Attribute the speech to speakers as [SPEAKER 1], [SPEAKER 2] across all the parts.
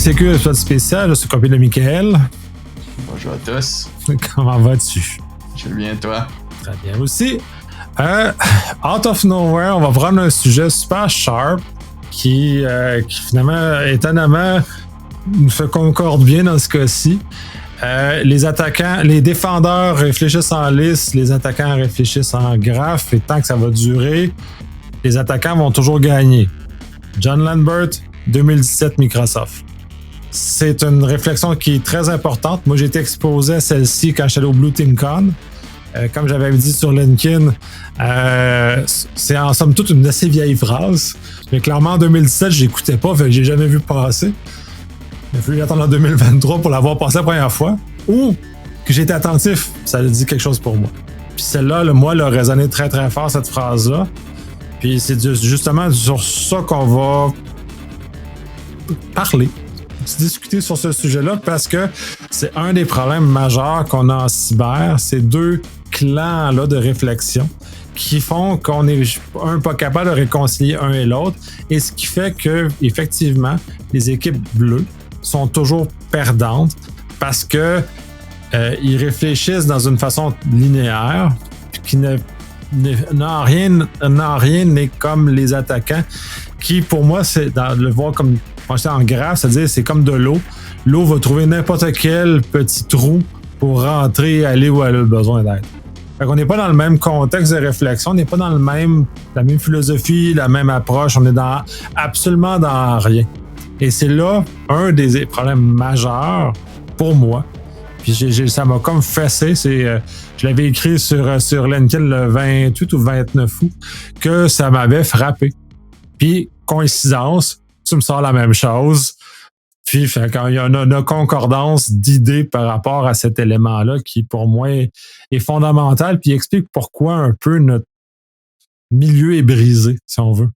[SPEAKER 1] Sécu, épisode spécial. Je suis copié de Michael.
[SPEAKER 2] Bonjour à tous.
[SPEAKER 1] Comment vas-tu?
[SPEAKER 2] Je vais bien, toi?
[SPEAKER 1] Très bien aussi. Out of nowhere, on va prendre un sujet super sharp qui finalement, étonnamment, nous fait concorde bien dans ce cas-ci. Les attaquants, les défendeurs réfléchissent en liste, les attaquants réfléchissent en graphe, et tant que ça va durer, les attaquants vont toujours gagner. John Lambert, 2017 Microsoft. C'est une réflexion qui est très importante. Moi, j'ai été exposé à celle-ci quand j'étais au Blue Team Con. Comme j'avais dit sur LinkedIn, c'est en somme toute une assez vieille phrase. Mais clairement, en 2017, je l'écoutais pas, fait que j'ai jamais vu passer. Il a fallu attendre en 2023 pour l'avoir passé la première fois. Ou que j'étais attentif, ça a dit quelque chose pour moi. Puis celle-là, moi, elle a résonné très très fort, cette phrase-là. Puis c'est justement sur ça qu'on va parler, discuter sur ce sujet-là, parce que c'est un des problèmes majeurs qu'on a en cyber, ces deux clans-là de réflexion qui font qu'on est pas capable de réconcilier un et l'autre, et ce qui fait que, effectivement, les équipes bleues sont toujours perdantes parce que ils réfléchissent dans une façon linéaire qui n'en rien n'est comme les attaquants qui, pour moi, c'est le voir comme en graphe, c'est-à-dire c'est comme de l'eau. L'eau va trouver n'importe quel petit trou pour rentrer, aller où elle a besoin d'être. Fait qu'on n'est pas dans le même contexte de réflexion, on n'est pas dans la même philosophie, la même approche, on est absolument dans rien. Et c'est là un des problèmes majeurs pour moi. Puis ça m'a comme fessé. Je l'avais écrit sur LinkedIn le 28 ou 29 août que ça m'avait frappé. Puis, coïncidence, tu me sors la même chose. Puis, quand il y a une concordance d'idées par rapport à cet élément-là qui, pour moi, est fondamental, puis explique pourquoi un peu notre milieu est brisé, si on veut.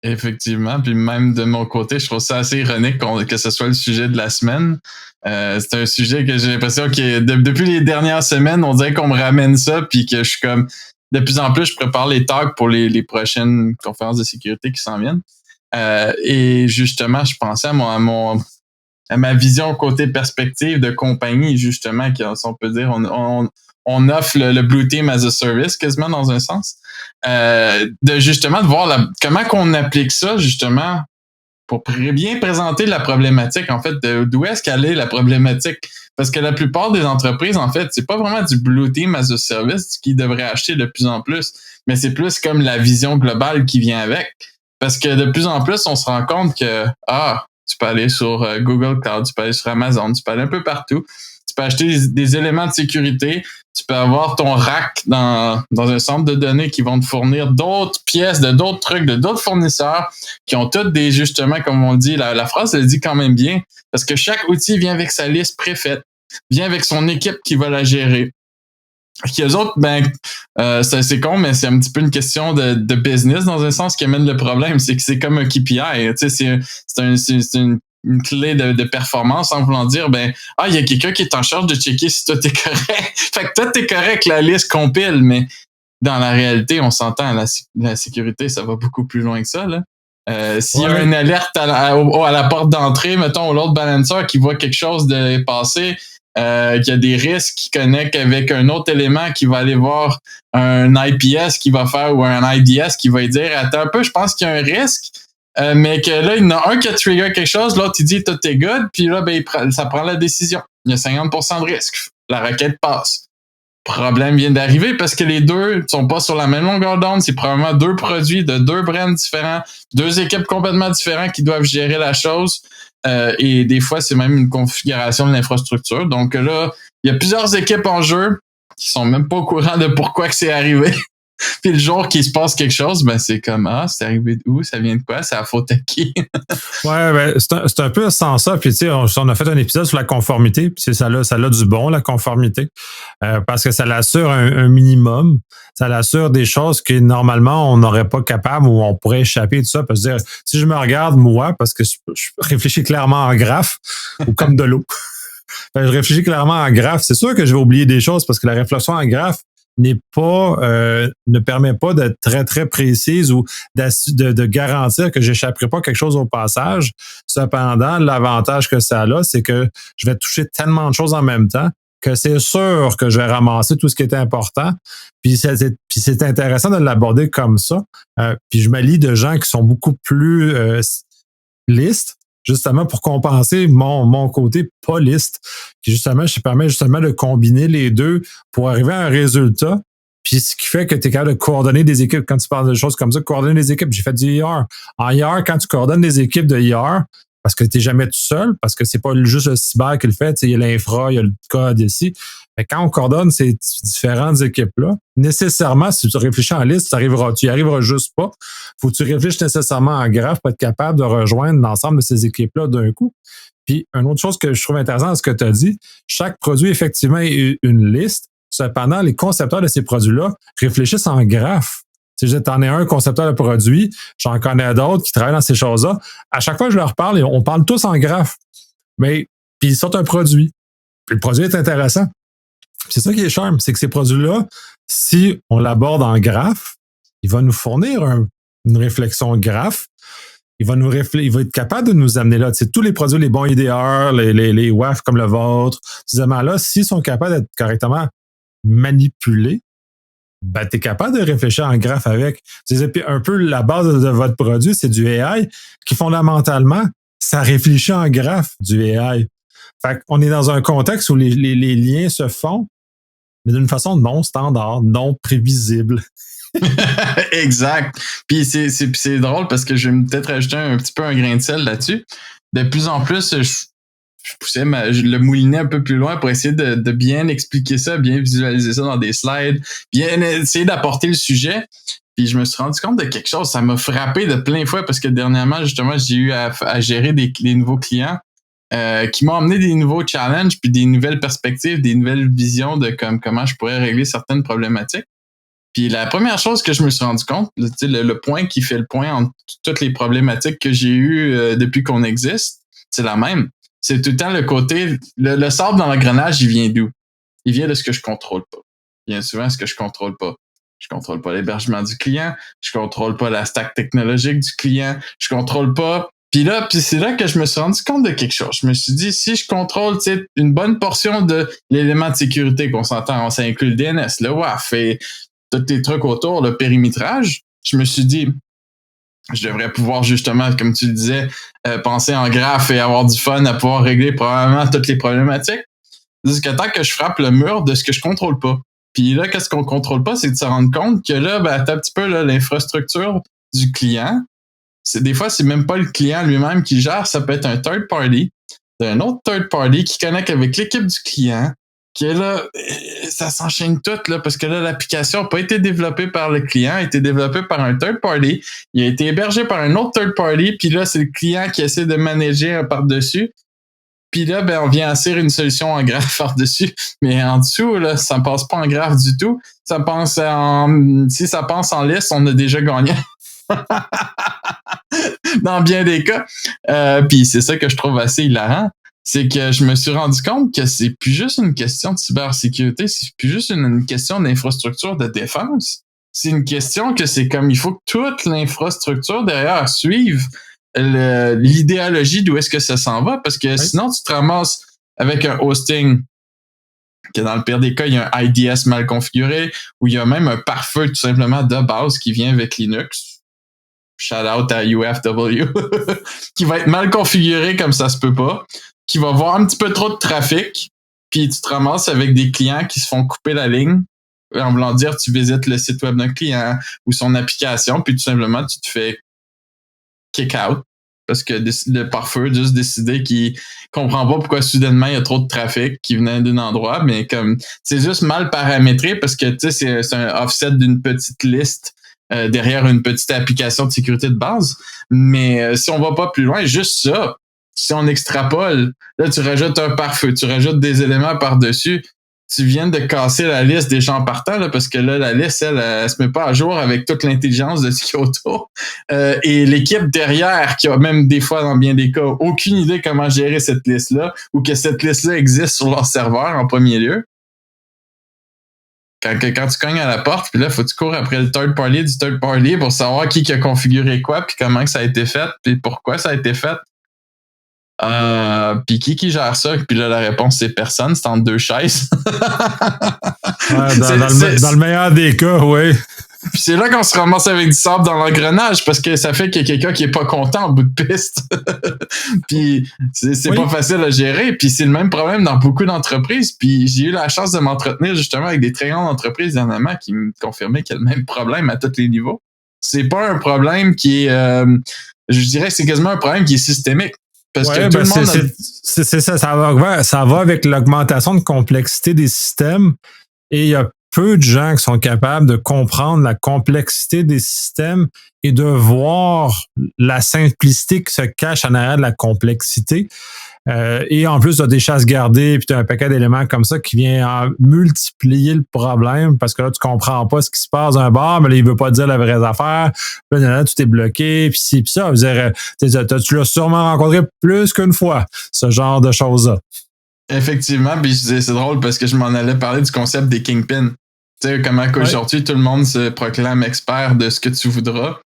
[SPEAKER 2] Effectivement, puis même de mon côté, je trouve ça assez ironique que ce soit le sujet de la semaine. C'est un sujet que j'ai l'impression que depuis les dernières semaines, on dirait qu'on me ramène ça, puis que je suis comme, de plus en plus, je prépare les talks pour les prochaines conférences de sécurité qui s'en viennent. Et justement, je pensais à ma vision côté perspective de compagnie, justement, qui, on peut dire, on offre le Blue Team as a service, quasiment dans un sens. De voir comment qu'on applique ça, justement, pour bien présenter la problématique, en fait, d'où est-ce qu'elle est la problématique. Parce que la plupart des entreprises, en fait, c'est pas vraiment du Blue Team as a service qu'ils devraient acheter de plus en plus, mais c'est plus comme la vision globale qui vient avec. Parce que de plus en plus, on se rend compte que, tu peux aller sur Google Cloud, tu peux aller sur Amazon, tu peux aller un peu partout. Tu peux acheter des éléments de sécurité. Tu peux avoir ton rack dans un centre de données qui vont te fournir d'autres pièces, de d'autres trucs, de d'autres fournisseurs qui ont toutes des, justement, comme on dit, la phrase, elle dit quand même bien. Parce que chaque outil vient avec sa liste préfaite, vient avec son équipe qui va la gérer. Puis eux autres, c'est assez con, mais c'est un petit peu une question de business dans un sens qui amène le problème. C'est que c'est comme un KPI. Tu sais, c'est une clé de performance en voulant dire, il y a quelqu'un qui est en charge de checker si toi t'es correct. Fait que toi t'es correct, la liste compile, mais dans la réalité, on s'entend, la sécurité, ça va beaucoup plus loin que ça, là. S'il y a une alerte à la porte d'entrée, mettons, au load balancer qui voit quelque chose de passer, qu'il y a des risques qui connectent avec un autre élément qui va aller voir un IPS qui va faire ou un IDS qui va lui dire, attends un peu, je pense qu'il y a un risque, mais que là, il y en a un qui a trigger quelque chose, l'autre il dit tout est good, puis là, ça prend la décision. Il y a 50% de risque. La requête passe. Problème vient d'arriver parce que les deux sont pas sur la même longueur d'onde. C'est probablement deux produits de deux brands différents, deux équipes complètement différentes qui doivent gérer la chose. Et des fois, c'est même une configuration de l'infrastructure. Donc là, il y a plusieurs équipes en jeu qui sont même pas au courant de pourquoi que c'est arrivé. Puis le jour qu'il se passe quelque chose, c'est comme, c'est arrivé d'où? Ça vient de quoi? C'est la faute à qui?
[SPEAKER 1] Ouais, c'est un peu sans ça. Puis tu sais, on a fait un épisode sur la conformité, puis ça a du bon, la conformité, parce que ça l'assure un minimum. Ça l'assure des choses que normalement, on n'aurait pas capable ou on pourrait échapper de ça. Parce que si je me regarde, moi, parce que je réfléchis clairement en graphe, ou comme de l'eau. Je réfléchis clairement en graphe. C'est sûr que je vais oublier des choses parce que la réflexion en graphe, ne permet pas d'être très, très précise ou de garantir que j'échapperai pas quelque chose au passage. Cependant, l'avantage que ça a, c'est que je vais toucher tellement de choses en même temps que c'est sûr que je vais ramasser tout ce qui est important. Puis c'est intéressant de l'aborder comme ça. Puis je me lie de gens qui sont beaucoup plus listes, justement pour compenser mon côté pas liste. Puis justement, je permets justement de combiner les deux pour arriver à un résultat. Puis ce qui fait que tu es capable de coordonner des équipes. Quand tu parles de choses comme ça, coordonner des équipes. J'ai fait du IR. En IR, quand tu coordonnes des équipes de IR, parce que tu n'es jamais tout seul, parce que c'est pas juste le cyber qui le fait, il y a l'infra, il y a le code ici. Mais quand on coordonne ces différentes équipes-là, nécessairement, si tu réfléchis en liste, tu y arriveras juste pas. Faut que tu réfléchisses nécessairement en graphe pour être capable de rejoindre l'ensemble de ces équipes-là d'un coup. Puis, une autre chose que je trouve intéressante dans ce que tu as dit, chaque produit, effectivement, est une liste. Cependant, les concepteurs de ces produits-là réfléchissent en graphe. Si t'en es un concepteur de produit, j'en connais d'autres qui travaillent dans ces choses-là. À chaque fois que je leur parle, on parle tous en graphe. Mais, puis ils sortent un produit. Puis le produit est intéressant. C'est ça qui est charme, c'est que ces produits-là, si on l'aborde en graphe, il va nous fournir une réflexion graphe. Il va être capable de nous amener là. Tous les produits, les bons IDR, les WAF comme le vôtre, ces éléments-là, s'ils sont capables d'être correctement manipulés, ben, tu es capable de réfléchir en graphe avec. C'est un peu la base de votre produit, c'est du AI qui, fondamentalement, ça réfléchit en graphe du AI. Fait qu'on est dans un contexte où les liens se font, mais d'une façon non standard, non prévisible.
[SPEAKER 2] Exact. Puis c'est drôle parce que je vais peut-être rajouter un petit peu un grain de sel là-dessus. De plus en plus, je poussais le moulinet un peu plus loin pour essayer de bien expliquer ça, bien visualiser ça dans des slides, bien essayer d'apporter le sujet. Puis je me suis rendu compte de quelque chose. Ça m'a frappé de plein de fois parce que dernièrement, justement, j'ai eu à gérer des nouveaux clients qui m'ont amené des nouveaux challenges puis des nouvelles perspectives, des nouvelles visions de comment je pourrais régler certaines problématiques. Puis la première chose que je me suis rendu compte, le point qui fait le point entre toutes les problématiques que j'ai eues depuis qu'on existe, c'est la même. C'est tout le temps le côté, le sable dans l'engrenage, il vient d'où? Il vient de ce que je contrôle pas. Bien souvent, ce que je contrôle pas. Je contrôle pas l'hébergement du client, je contrôle pas la stack technologique du client, je contrôle pas. Puis c'est là que je me suis rendu compte de quelque chose. Je me suis dit, si je contrôle une bonne portion de l'élément de sécurité qu'on s'entend, ça inclut le DNS, le WAF et tous les trucs autour, le périmétrage, je me suis dit, je devrais pouvoir justement, comme tu le disais, penser en graphe et avoir du fun à pouvoir régler probablement toutes les problématiques. Jusqu'à temps que je frappe le mur de ce que je contrôle pas. Puis là, qu'est-ce qu'on contrôle pas, c'est de se rendre compte que là, t'as un petit peu là, l'infrastructure du client. Des fois, c'est même pas le client lui-même qui gère, ça peut être un third party, d'un autre third party qui connecte avec l'équipe du client, que là, ça s'enchaîne tout, là, parce que là, l'application n'a pas été développée par le client, a été développée par un third party, il a été hébergé par un autre third party, puis là, c'est le client qui essaie de manager par-dessus. Puis là, on vient assurer une solution en graphe par-dessus, mais en dessous, là, ça ne passe pas en graphe du tout. Si ça passe en liste, on a déjà gagné. Dans bien des cas. Puis c'est ça que je trouve assez hilarant. C'est que je me suis rendu compte que c'est plus juste une question de cybersécurité, c'est plus juste une question d'infrastructure de défense. C'est une question que c'est comme il faut que toute l'infrastructure derrière suive l'idéologie d'où est-ce que ça s'en va, parce que sinon tu te ramasses avec un hosting que dans le pire des cas, il y a un IDS mal configuré, ou il y a même un pare-feu tout simplement de base qui vient avec Linux. Shout out à UFW, qui va être mal configuré comme ça se peut pas, qui va avoir un petit peu trop de trafic, puis tu te ramasses avec des clients qui se font couper la ligne, en voulant dire tu visites le site web d'un client ou son application, puis tout simplement tu te fais kick out, parce que le pare-feu juste décidé qu'il comprend pas pourquoi soudainement il y a trop de trafic qui venait d'un endroit, mais comme c'est juste mal paramétré parce que tu sais c'est un offset d'une petite liste derrière une petite application de sécurité de base. Mais si on va pas plus loin, juste ça, si on extrapole, là tu rajoutes un pare-feu, tu rajoutes des éléments par-dessus, tu viens de casser la liste des gens partant, là, parce que là, la liste, elle se met pas à jour avec toute l'intelligence de ce qu'il y a autour. Et l'équipe derrière, qui a même des fois, dans bien des cas, aucune idée comment gérer cette liste-là, ou que cette liste-là existe sur leur serveur en premier lieu. quand tu cognes à la porte, puis là, faut que tu cours après le third party du third party pour savoir qui a configuré quoi, puis comment que ça a été fait, puis pourquoi ça a été fait. Puis qui gère ça? Puis là, la réponse, c'est personne. C'est entre deux chaises.
[SPEAKER 1] Dans le meilleur des cas, oui.
[SPEAKER 2] Puis c'est là qu'on se ramasse avec du sable dans l'engrenage parce que ça fait qu'il y a quelqu'un qui est pas content en bout de piste. Puis c'est pas facile à gérer. Puis c'est le même problème dans beaucoup d'entreprises. Puis j'ai eu la chance de m'entretenir justement avec des très grandes entreprises dernièrement qui me confirmaient qu'il y a le même problème à tous les niveaux. C'est pas un problème qui est... je dirais que c'est quasiment un problème qui est systémique. Parce que tout le monde
[SPEAKER 1] c'est ça. Ça va avec l'augmentation de complexité des systèmes. Et il y a peu de gens qui sont capables de comprendre la complexité des systèmes et de voir la simplicité qui se cache en arrière de la complexité. Et en plus, tu as des chasses gardées, puis tu as un paquet d'éléments comme ça qui vient multiplier le problème parce que là, tu comprends pas ce qui se passe d'un bar, mais là, il veut pas dire la vraie affaire. Puis là, tout est bloqué, puis ci, puis ça. Tu l'as sûrement rencontré plus qu'une fois, ce genre de choses-là.
[SPEAKER 2] Effectivement, puis c'est drôle parce que je m'en allais parler du concept des kingpins. Tu sais, comment qu'aujourd'hui, tout le monde se proclame expert de ce que tu voudras.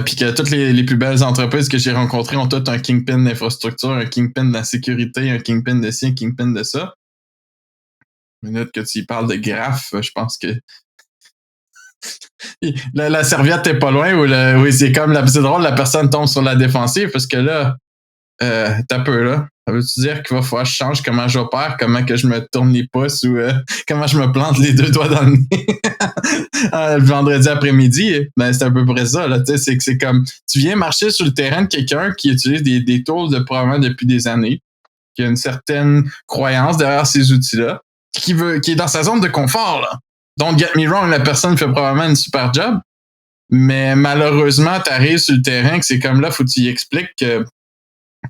[SPEAKER 2] Puis que toutes les plus belles entreprises que j'ai rencontrées ont toutes un kingpin d'infrastructure, un kingpin de la sécurité, un kingpin de ci, un kingpin de ça. Minute que tu y parles de graphe, je pense que la serviette est pas loin ou c'est comme c'est drôle, la personne tombe sur la défensive parce que là, t'as peu là. Ça veut-tu dire qu'il va falloir que je change comment j'opère, comment que je me tourne les pouces ou comment je me plante les deux doigts dans le nez le vendredi après-midi? Ben, c'est à peu près ça. Là, c'est comme tu viens marcher sur le terrain de quelqu'un qui utilise des tools de probablement depuis des années, qui a une certaine croyance derrière ces outils-là, qui est dans sa zone de confort. Là. Don't get me wrong, la personne fait probablement une super job, mais malheureusement, tu arrives sur le terrain que c'est comme là, faut que tu y expliques que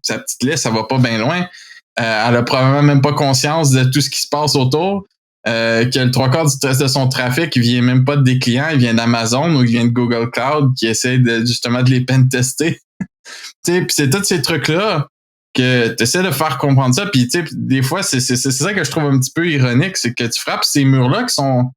[SPEAKER 2] sa petite liste, ça va pas bien loin. Elle a probablement même pas conscience de tout ce qui se passe autour. Que le 3/4 de son trafic, il vient même pas des clients, il vient d'Amazon ou il vient de Google Cloud qui essaie justement de les pen-tester. Puis c'est tous ces trucs-là que tu essaies de faire comprendre ça. Puis des fois, c'est ça que je trouve un petit peu ironique, c'est que tu frappes ces murs-là qui sont,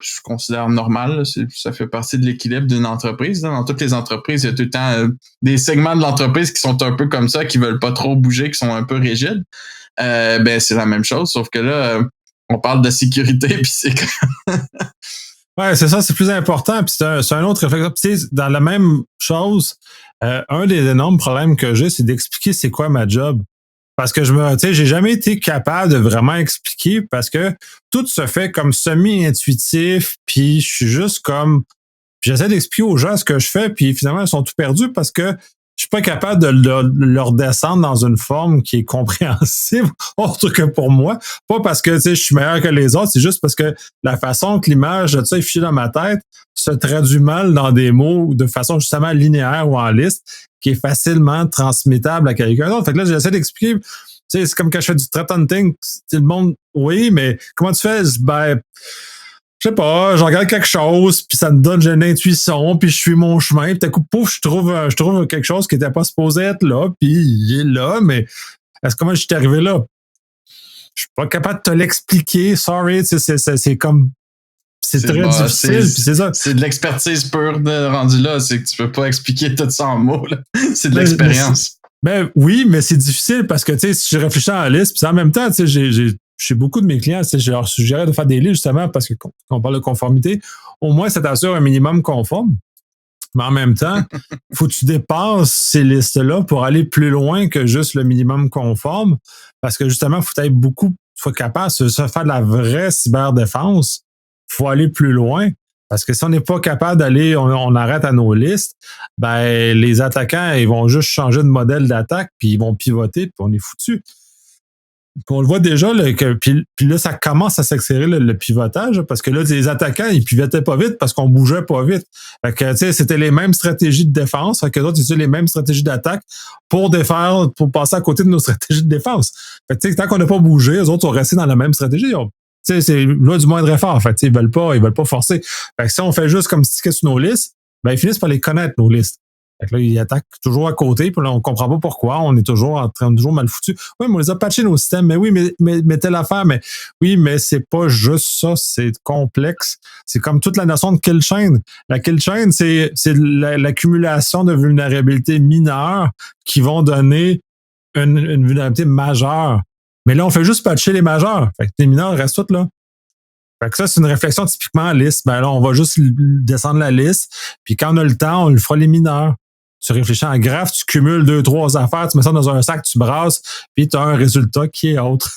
[SPEAKER 2] je considère normal, ça fait partie de l'équilibre d'une entreprise. Là. Dans toutes les entreprises, il y a tout le temps des segments de l'entreprise qui sont un peu comme ça, qui veulent pas trop bouger, qui sont un peu rigides. Ben c'est la même chose, sauf que là, on parle de sécurité, puis c'est
[SPEAKER 1] ouais, c'est ça, c'est plus important. Puis c'est un autre réflexe. Puis dans la même chose, un des énormes problèmes que j'ai, c'est d'expliquer c'est quoi ma job. Parce que j'ai jamais été capable de vraiment expliquer parce que tout se fait comme semi-intuitif, puis je suis juste comme, j'essaie d'expliquer aux gens ce que je fais, puis finalement ils sont tout perdus parce que je suis pas capable de leur descendre dans une forme qui est compréhensible autre que pour moi. Pas parce que je suis meilleur que les autres, c'est juste parce que la façon que l'image de ça est fichée dans ma tête se traduit mal dans des mots de façon justement linéaire ou en liste, qui est facilement transmettable à quelqu'un d'autre. Fait que là, j'essaie d'expliquer, c'est comme quand je fais du threat hunting, le monde, oui, mais comment tu fais? Ben, je sais pas, je regarde quelque chose, puis ça me donne une intuition, puis je suis mon chemin, puis d'un coup, pouf, je trouve quelque chose qui était pas supposé être là, puis il est là, mais comment je suis arrivé là? Je suis pas capable de te l'expliquer, sorry, c'est comme... C'est très difficile, puis c'est ça.
[SPEAKER 2] C'est de l'expertise pure de rendu là, c'est que tu peux pas expliquer tout ça en mots, là. C'est de l'expérience.
[SPEAKER 1] Ben oui, mais c'est difficile parce que, si je réfléchis à la liste, puis en même temps, chez beaucoup de mes clients, je leur suggérais de faire des listes justement parce que quand on parle de conformité, au moins ça t'assure un minimum conforme. Mais en même temps, faut que tu dépasses ces listes-là pour aller plus loin que juste le minimum conforme parce que justement, faut être faut être capable de se faire de la vraie cyberdéfense. Faut aller plus loin. Parce que si on n'est pas capable d'aller, on arrête à nos listes, ben les attaquants, ils vont juste changer de modèle d'attaque, puis ils vont pivoter, puis on est foutu. Puis on le voit déjà, là, puis là, ça commence à s'accélérer le pivotage, parce que là, les attaquants, ils pivotaient pas vite parce qu'on bougeait pas vite. Fait que, tu sais, c'était les mêmes stratégies de défense, fait que d'autres, ils utilisaient les mêmes stratégies d'attaque pour passer à côté de nos stratégies de défense. Fait que, tu sais, tant qu'on n'a pas bougé, les autres sont restés dans la même stratégie. C'est là du moindre effort. En fait, ils veulent pas forcer. Fait que si on fait juste comme sticker sur nos listes, ben ils finissent par les connaître, nos listes. Fait que là, ils attaquent toujours à côté, puis là, on comprend pas pourquoi. On est toujours en train de toujours mal foutu. Oui, mais on les a patchés nos systèmes. Mais oui, mais telle affaire. Mais oui, mais c'est pas juste ça. C'est complexe. C'est comme toute la notion de kill chain. La kill chain, c'est l'accumulation de vulnérabilités mineures qui vont donner une vulnérabilité majeure. Mais là, on fait juste patcher les majeurs. Fait que les mineurs restent toutes là. Fait que ça, c'est une réflexion typiquement liste. Ben là, on va juste descendre la liste. Puis quand on a le temps, on le fera les mineurs. Tu réfléchis en graphe, tu cumules 2-3 affaires, tu mets ça dans un sac, tu brasses, puis tu as un résultat qui est autre.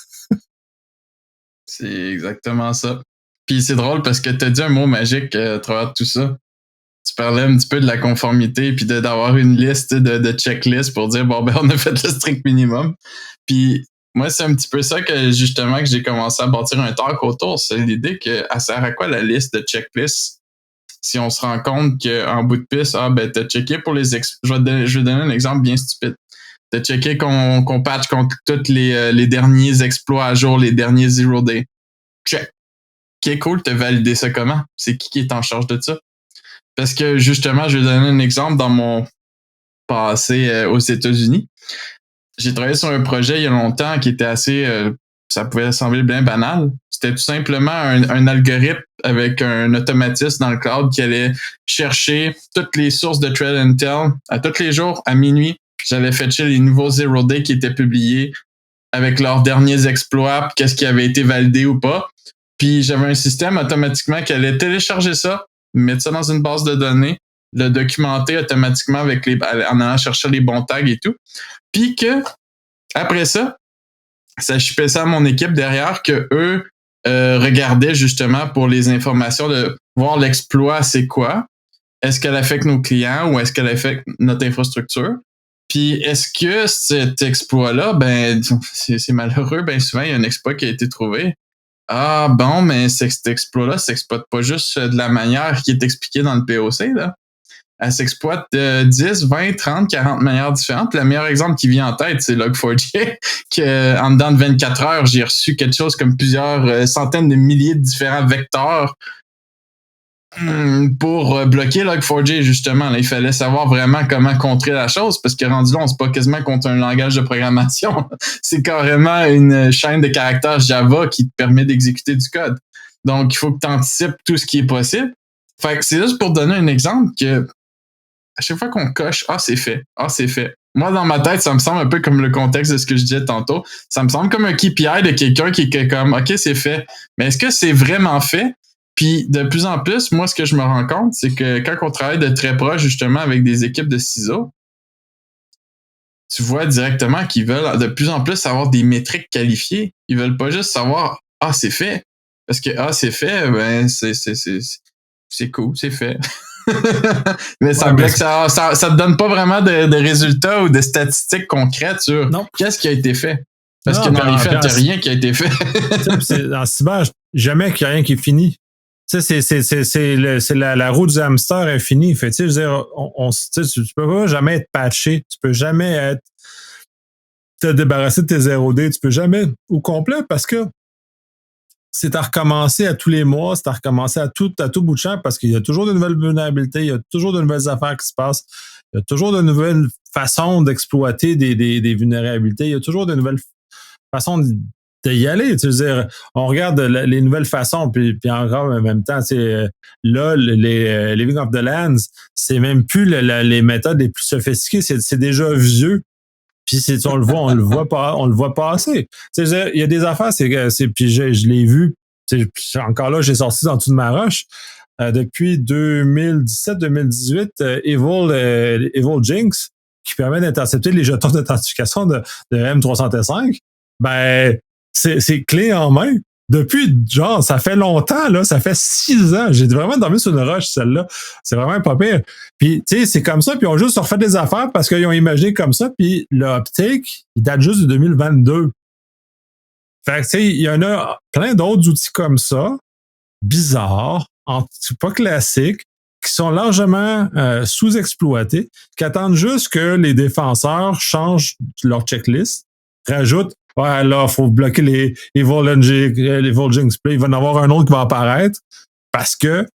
[SPEAKER 2] C'est exactement ça. Puis c'est drôle parce que tu as dit un mot magique à travers tout ça. Tu parlais un petit peu de la conformité, puis d'avoir une liste de checklists pour dire, bon, ben on a fait le strict minimum. Puis moi, c'est un petit peu ça que justement que j'ai commencé à bâtir un talk autour. C'est l'idée que elle sert à quoi la liste de checklists si on se rend compte qu'en bout de piste, ben t'as checké pour les je vais donner un exemple bien stupide. T'as checké qu'on patch contre tous les derniers exploits à jour, les derniers zero day. Check. Ok, cool, t'as validé ça comment? C'est qui est en charge de ça? Parce que justement, je vais donner un exemple dans mon passé aux États-Unis. J'ai travaillé sur un projet il y a longtemps qui était assez, ça pouvait sembler bien banal. C'était tout simplement un algorithme avec un automatisme dans le cloud qui allait chercher toutes les sources de thread intel à tous les jours à minuit. J'allais fetcher les nouveaux zero day qui étaient publiés avec leurs derniers exploits, qu'est-ce qui avait été validé ou pas. Puis j'avais un système automatiquement qui allait télécharger ça, mettre ça dans une base de données, le documenter automatiquement en allant chercher les bons tags et tout. Puis que, après ça shippait ça à mon équipe derrière que eux regardaient justement pour les informations de voir l'exploit, c'est quoi? Est-ce qu'elle affecte nos clients ou est-ce qu'elle affecte notre infrastructure? Puis est-ce que cet exploit-là, ben, c'est malheureux, ben souvent, il y a un exploit qui a été trouvé. Ah bon, mais cet exploit-là s'exploite pas juste de la manière qui est expliquée dans le POC, là. Elle s'exploite de 10, 20, 30, 40 manières différentes. Le meilleur exemple qui vient en tête, c'est Log4j, que en dedans de 24 heures, j'ai reçu quelque chose comme plusieurs centaines de milliers de différents vecteurs pour bloquer Log4j, justement. Là, il fallait savoir vraiment comment contrer la chose, parce que rendu là, on se bat quasiment contre un langage de programmation. C'est carrément une chaîne de caractères Java qui te permet d'exécuter du code. Donc, il faut que tu anticipes tout ce qui est possible. Fait que c'est juste pour donner un exemple que à chaque fois qu'on coche, c'est fait. C'est fait. Moi, dans ma tête, ça me semble un peu comme le contexte de ce que je disais tantôt. Ça me semble comme un KPI de quelqu'un qui est comme, OK, c'est fait. Mais est-ce que c'est vraiment fait? Puis, de plus en plus, moi, ce que je me rends compte, c'est que quand on travaille de très proche, justement, avec des équipes de ciseaux, tu vois directement qu'ils veulent de plus en plus avoir des métriques qualifiées. Ils veulent pas juste savoir, c'est fait. Parce que, c'est fait, ben, c'est cool, c'est fait. Mais ça te donne pas vraiment de résultats ou de statistiques concrètes sur qu'est-ce qui a été fait. Parce que dans les faits, t'as rien qui a été fait.
[SPEAKER 1] En cyber, jamais qu'il y a rien qui est fini. Tu sais, c'est la roue du hamster infinie. Fait, tu sais, je veux dire, tu peux pas jamais être patché. Tu peux jamais te débarrasser de tes 0D. Tu peux jamais au complet parce que c'est à recommencer à tous les mois, c'est à recommencer à tout bout de champ parce qu'il y a toujours de nouvelles vulnérabilités, il y a toujours de nouvelles affaires qui se passent, il y a toujours de nouvelles façons d'exploiter des vulnérabilités, il y a toujours de nouvelles façons d'y aller. Tu veux dire, on regarde les nouvelles façons, puis encore en même temps, là, les Living of the Lands, c'est même plus les méthodes les plus sophistiquées, c'est déjà vieux. Puis on le voit pas assez. Il y a des affaires, puis je l'ai vu. Encore là, j'ai sorti dans tout de ma roche. Depuis 2017-2018, Evil Jinx, qui permet d'intercepter les jetons d'authentification de M305, ben c'est clé en main. Depuis, genre, ça fait longtemps, là, ça fait 6 ans. J'ai vraiment dormi sur une roche, celle-là. C'est vraiment pas pire. Puis, tu sais, c'est comme ça, puis on juste refait des affaires parce qu'ils ont imaginé comme ça, puis le uptake, il date juste de 2022. Fait que, tu sais, il y en a plein d'autres outils comme ça, bizarres, pas classiques, qui sont largement sous-exploités, qui attendent juste que les défenseurs changent leur checklist, rajoutent là, il faut bloquer les Evil Jinx Play. Il va y en avoir un autre qui va apparaître parce que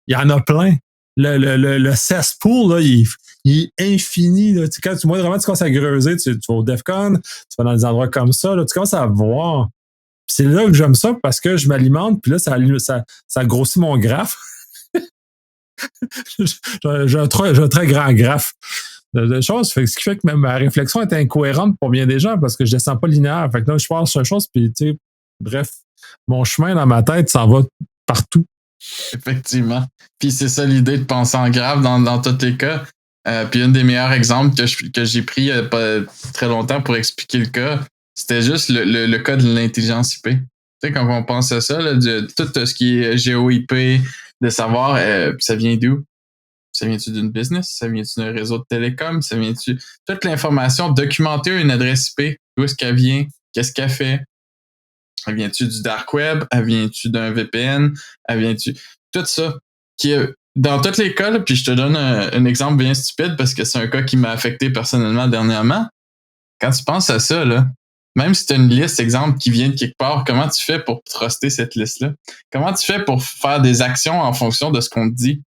[SPEAKER 1] il y en a plein. Le cesspool, là, il il est infini. Là. Quand tu commences à creuser, tu vas au DEFCON, tu vas dans des endroits comme ça, là, tu commences à voir. Puis c'est là que j'aime ça parce que je m'alimente, puis là, ça grossit mon graphe. j'ai un très grand graphe de choses, ce qui fait que ma réflexion est incohérente pour bien des gens parce que je ne descends pas linéaire. Fait que là, je parle sur une chose, puis tu sais, bref, mon chemin dans ma tête s'en va partout.
[SPEAKER 2] Effectivement. Puis c'est ça l'idée de penser en graphe dans tous les cas. Puis un des meilleurs exemples que j'ai pris pas très longtemps pour expliquer le cas, c'était juste le cas de l'intelligence IP. Tu sais, quand on pense à ça, là, de tout ce qui est GeoIP, de savoir ça vient d'où? Ça vient-tu d'une business? Ça vient-tu d'un réseau de télécom? Ça vient-tu... Toute l'information, documenter une adresse IP, d'où est-ce qu'elle vient? Qu'est-ce qu'elle fait? Elle vient-tu du dark web? Elle vient-tu d'un VPN? Elle vient-tu... Tout ça. Qui est dans tous les cas, là, puis je te donne un exemple bien stupide parce que c'est un cas qui m'a affecté personnellement dernièrement. Quand tu penses à ça, là, même si tu as une liste, exemple, qui vient de quelque part, comment tu fais pour truster cette liste-là? Comment tu fais pour faire des actions en fonction de ce qu'on te dit?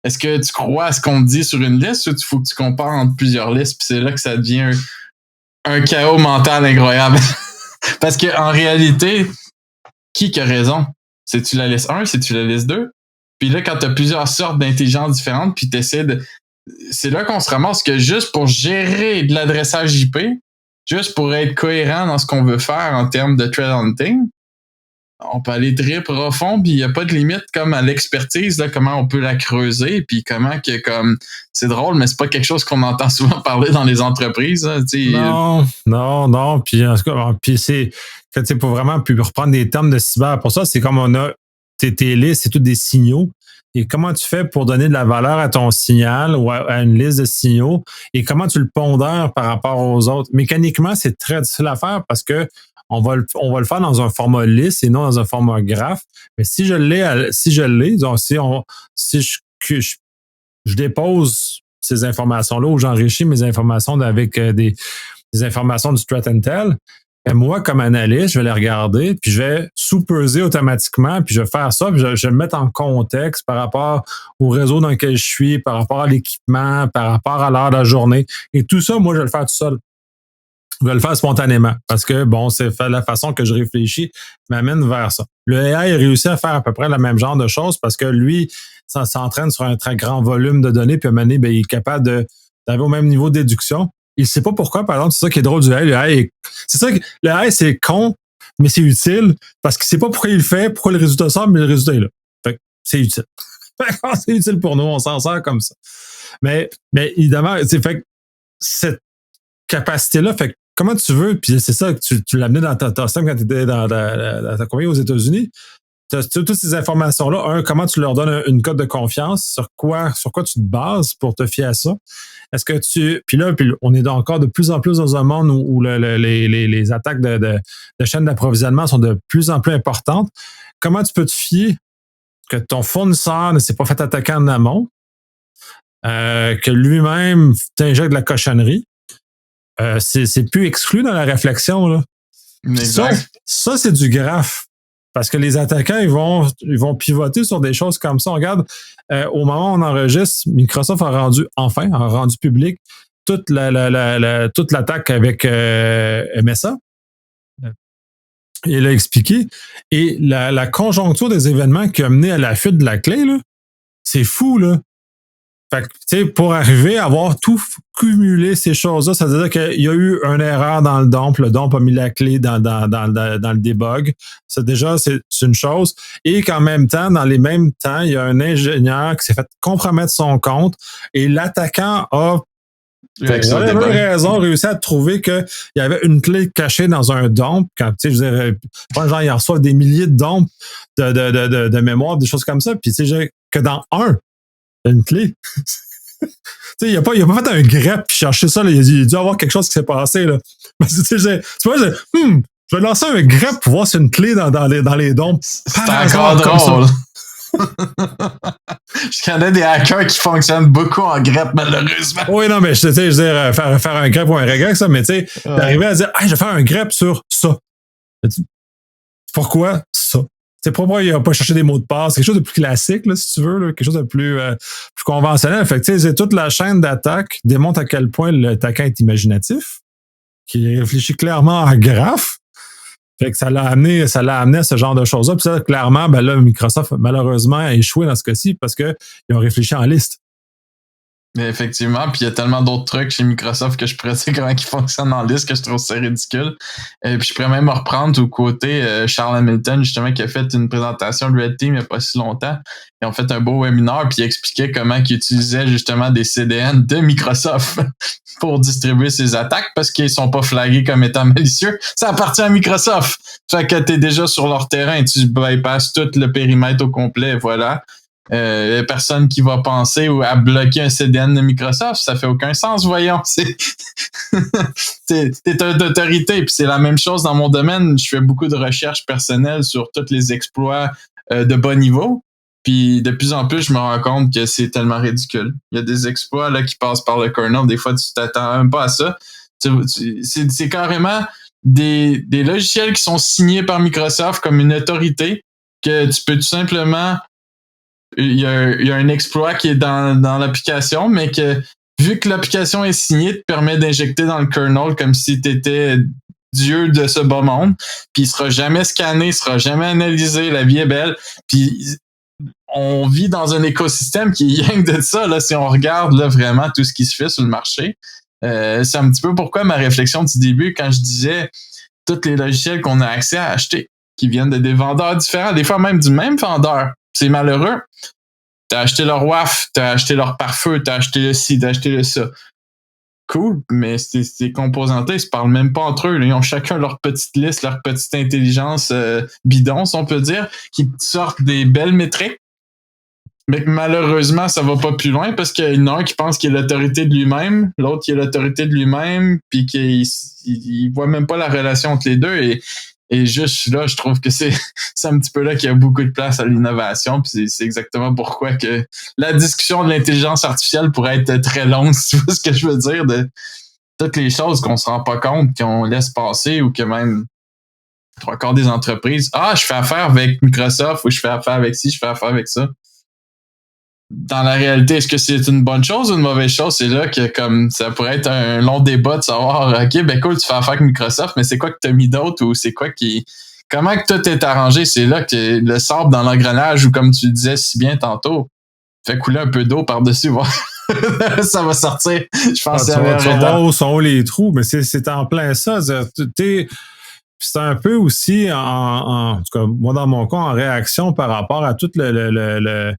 [SPEAKER 2] Est-ce que tu crois à ce qu'on te dit sur une liste ou il faut que tu compares entre plusieurs listes? Puis c'est là que ça devient un chaos mental incroyable. Parce qu'en réalité, qui a raison? C'est-tu la liste 1? C'est-tu la liste 2? Puis là, quand tu as plusieurs sortes d'intelligence différentes, puis tu essaies de... C'est là qu'on se ramasse que juste pour gérer de l'adressage IP, juste pour être cohérent dans ce qu'on veut faire en termes de threat hunting, on peut aller très profond, puis il n'y a pas de limite comme à l'expertise, là, comment on peut la creuser, puis comment que comme c'est drôle, mais c'est pas quelque chose qu'on entend souvent parler dans les entreprises. Hein,
[SPEAKER 1] non. Puis c'est pour vraiment puis reprendre des termes de cyber. Pour ça, c'est comme on a tes listes, c'est tous des signaux. Et comment tu fais pour donner de la valeur à ton signal ou à une liste de signaux et comment tu le pondères par rapport aux autres. Mécaniquement, c'est très difficile à faire parce que on va le faire dans un format liste et non dans un format graphe. Mais si je l'ai, donc si je dépose ces informations-là ou j'enrichis mes informations avec des informations du threat intel, et moi, comme analyste, je vais les regarder, puis je vais sous-peser automatiquement, puis je vais faire ça, puis je vais le mettre en contexte par rapport au réseau dans lequel je suis, par rapport à l'équipement, par rapport à l'heure de la journée. Et tout ça, moi, je vais le faire tout seul. Je vais le faire spontanément parce que, bon, c'est la façon que je réfléchis m'amène vers ça. Le AI réussit à faire à peu près le même genre de choses parce que lui, ça s'entraîne sur un très grand volume de données, puis à un moment donné, ben, il est capable d'avoir au même niveau de déduction. Il ne sait pas pourquoi, par exemple, c'est ça qui est drôle du AI. C'est ça que le AI, c'est con, mais c'est utile parce qu'il ne sait pas pourquoi il le fait, pourquoi le résultat sort, mais le résultat est là. Fait que c'est utile. C'est utile pour nous, on s'en sert comme ça. Mais évidemment, fait que cette capacité-là, fait que comment tu veux, puis c'est ça que tu l'amenais dans ta système quand tu étais dans ta compagnie aux États-Unis. Tu as toutes ces informations-là. Comment tu leur donnes une cote de confiance? Sur quoi tu te bases pour te fier à ça? Est-ce que puis on est encore de plus en plus dans un monde où les attaques de chaînes d'approvisionnement sont de plus en plus importantes. Comment tu peux te fier que ton fournisseur ne s'est pas fait attaquer en amont, que lui-même t'injecte de la cochonnerie? C'est plus exclu dans la réflexion, là. Ça, c'est du graphe. Parce que les attaquants, ils vont pivoter sur des choses comme ça. On regarde, au moment où on enregistre, Microsoft a rendu public toute l'attaque avec MSA. Il a expliqué. Et la conjoncture des événements qui a mené à la fuite de la clé, là, c'est fou, là. Fait que, tu sais, pour arriver à avoir tout cumulé ces choses-là, ça veut dire qu'il y a eu une erreur dans le dump. Le dump a mis la clé dans le debug. C'est une chose. Et qu'en même temps, dans les mêmes temps, il y a un ingénieur qui s'est fait compromettre son compte et l'attaquant a, pour whatever raison, réussi à trouver qu'il y avait une clé cachée dans un dump. Quand, tu sais, je veux dire, genre, il reçoit des milliers de dumps de mémoire, des choses comme ça. Puis, tu sais, que dans une clé. Tu sais, il a pas fait un grep puis chercher ça. Là, il a dû avoir quelque chose qui s'est passé. Là. Tu vois, je vais lancer un grep pour voir si y a une clé dans les dons.
[SPEAKER 2] C'est encore drôle. Je connais des hackers qui fonctionnent beaucoup en grep, malheureusement.
[SPEAKER 1] Oui, non, mais je veux dire, faire un grep ou un regret, ça, mais tu sais, d'arriver à dire, hey, je vais faire un grep sur ça. Pourquoi ça? C'est pourquoi il n'a pas cherché des mots de passe, quelque chose de plus classique, là, si tu veux, là, quelque chose de plus conventionnel. Fait que, toute la chaîne d'attaque démontre à quel point l'attaquant est imaginatif, qui réfléchit clairement en graphe. Fait que ça l'a amené à ce genre de choses-là. Puis ça, clairement, ben là, Microsoft, malheureusement, a échoué dans ce cas-ci parce qu'ils ont réfléchi en liste.
[SPEAKER 2] Mais effectivement, puis il y a tellement d'autres trucs chez Microsoft que je pourrais dire comment ils fonctionnent en liste que je trouve ça ridicule. Puis je pourrais même reprendre au côté Charles Hamilton, justement, qui a fait une présentation de Red Team il n'y a pas si longtemps. Ils ont fait un beau webinaire, puis il expliquait comment ils utilisaient justement des CDN de Microsoft pour distribuer ses attaques parce qu'ils sont pas flagués comme étant malicieux. Ça appartient à Microsoft. Fait que t'es déjà sur leur terrain, tu bypasses tout le périmètre au complet, voilà. Personne qui va penser à bloquer un CDN de Microsoft, ça fait aucun sens, voyons. T'es une autorité, puis c'est la même chose dans mon domaine. Je fais beaucoup de recherches personnelles sur tous les exploits de bas niveau, puis de plus en plus, je me rends compte que c'est tellement ridicule. Il y a des exploits là qui passent par le kernel, des fois tu t'attends même pas à ça. C'est carrément des logiciels qui sont signés par Microsoft comme une autorité que tu peux tout simplement... Il y a un exploit qui est dans l'application, mais que vu que l'application est signée, te permet d'injecter dans le kernel comme si tu étais Dieu de ce bas monde, puis il sera jamais scanné, il sera jamais analysé, la vie est belle, puis on vit dans un écosystème qui est rien que de ça, là, si on regarde là, vraiment tout ce qui se fait sur le marché. C'est un petit peu pourquoi ma réflexion du début, quand je disais tous les logiciels qu'on a accès à acheter, qui viennent de des vendeurs différents, des fois même du même vendeur. C'est malheureux. T'as acheté leur WAF, t'as acheté leur pare-feu, t'as acheté le ci, t'as acheté le ça. Cool, mais ces composantés, ils se parlent même pas entre eux. Là. Ils ont chacun leur petite liste, leur petite intelligence bidon, si on peut dire, qui sortent des belles métriques. Mais malheureusement, ça va pas plus loin parce qu'il y en a un qui pense qu'il est l'autorité de lui-même, l'autre qui est l'autorité de lui-même, puis qu'il voit même pas la relation entre les deux. Et juste là, je trouve que c'est un petit peu là qu'il y a beaucoup de place à l'innovation. Puis c'est exactement pourquoi que la discussion de l'intelligence artificielle pourrait être très longue, si tu vois ce que je veux dire, de toutes les choses qu'on se rend pas compte, qu'on laisse passer ou que même encore des entreprises. Ah, je fais affaire avec Microsoft ou je fais affaire avec ci, je fais affaire avec ça. Dans la réalité, est-ce que c'est une bonne chose ou une mauvaise chose? C'est là que comme ça pourrait être un long débat de savoir, OK, ben cool, tu fais affaire avec Microsoft, mais c'est quoi que tu as mis d'autre ou c'est quoi qui... Comment que tout est arrangé? C'est là que le sable dans l'engrenage ou comme tu le disais si bien tantôt, fait couler un peu d'eau par-dessus, voir. Ça va sortir. Je pense que
[SPEAKER 1] tu vas voir où sont les trous, mais c'est en plein ça. C'est un peu aussi, en tout cas, moi dans mon cas, en réaction par rapport à tout le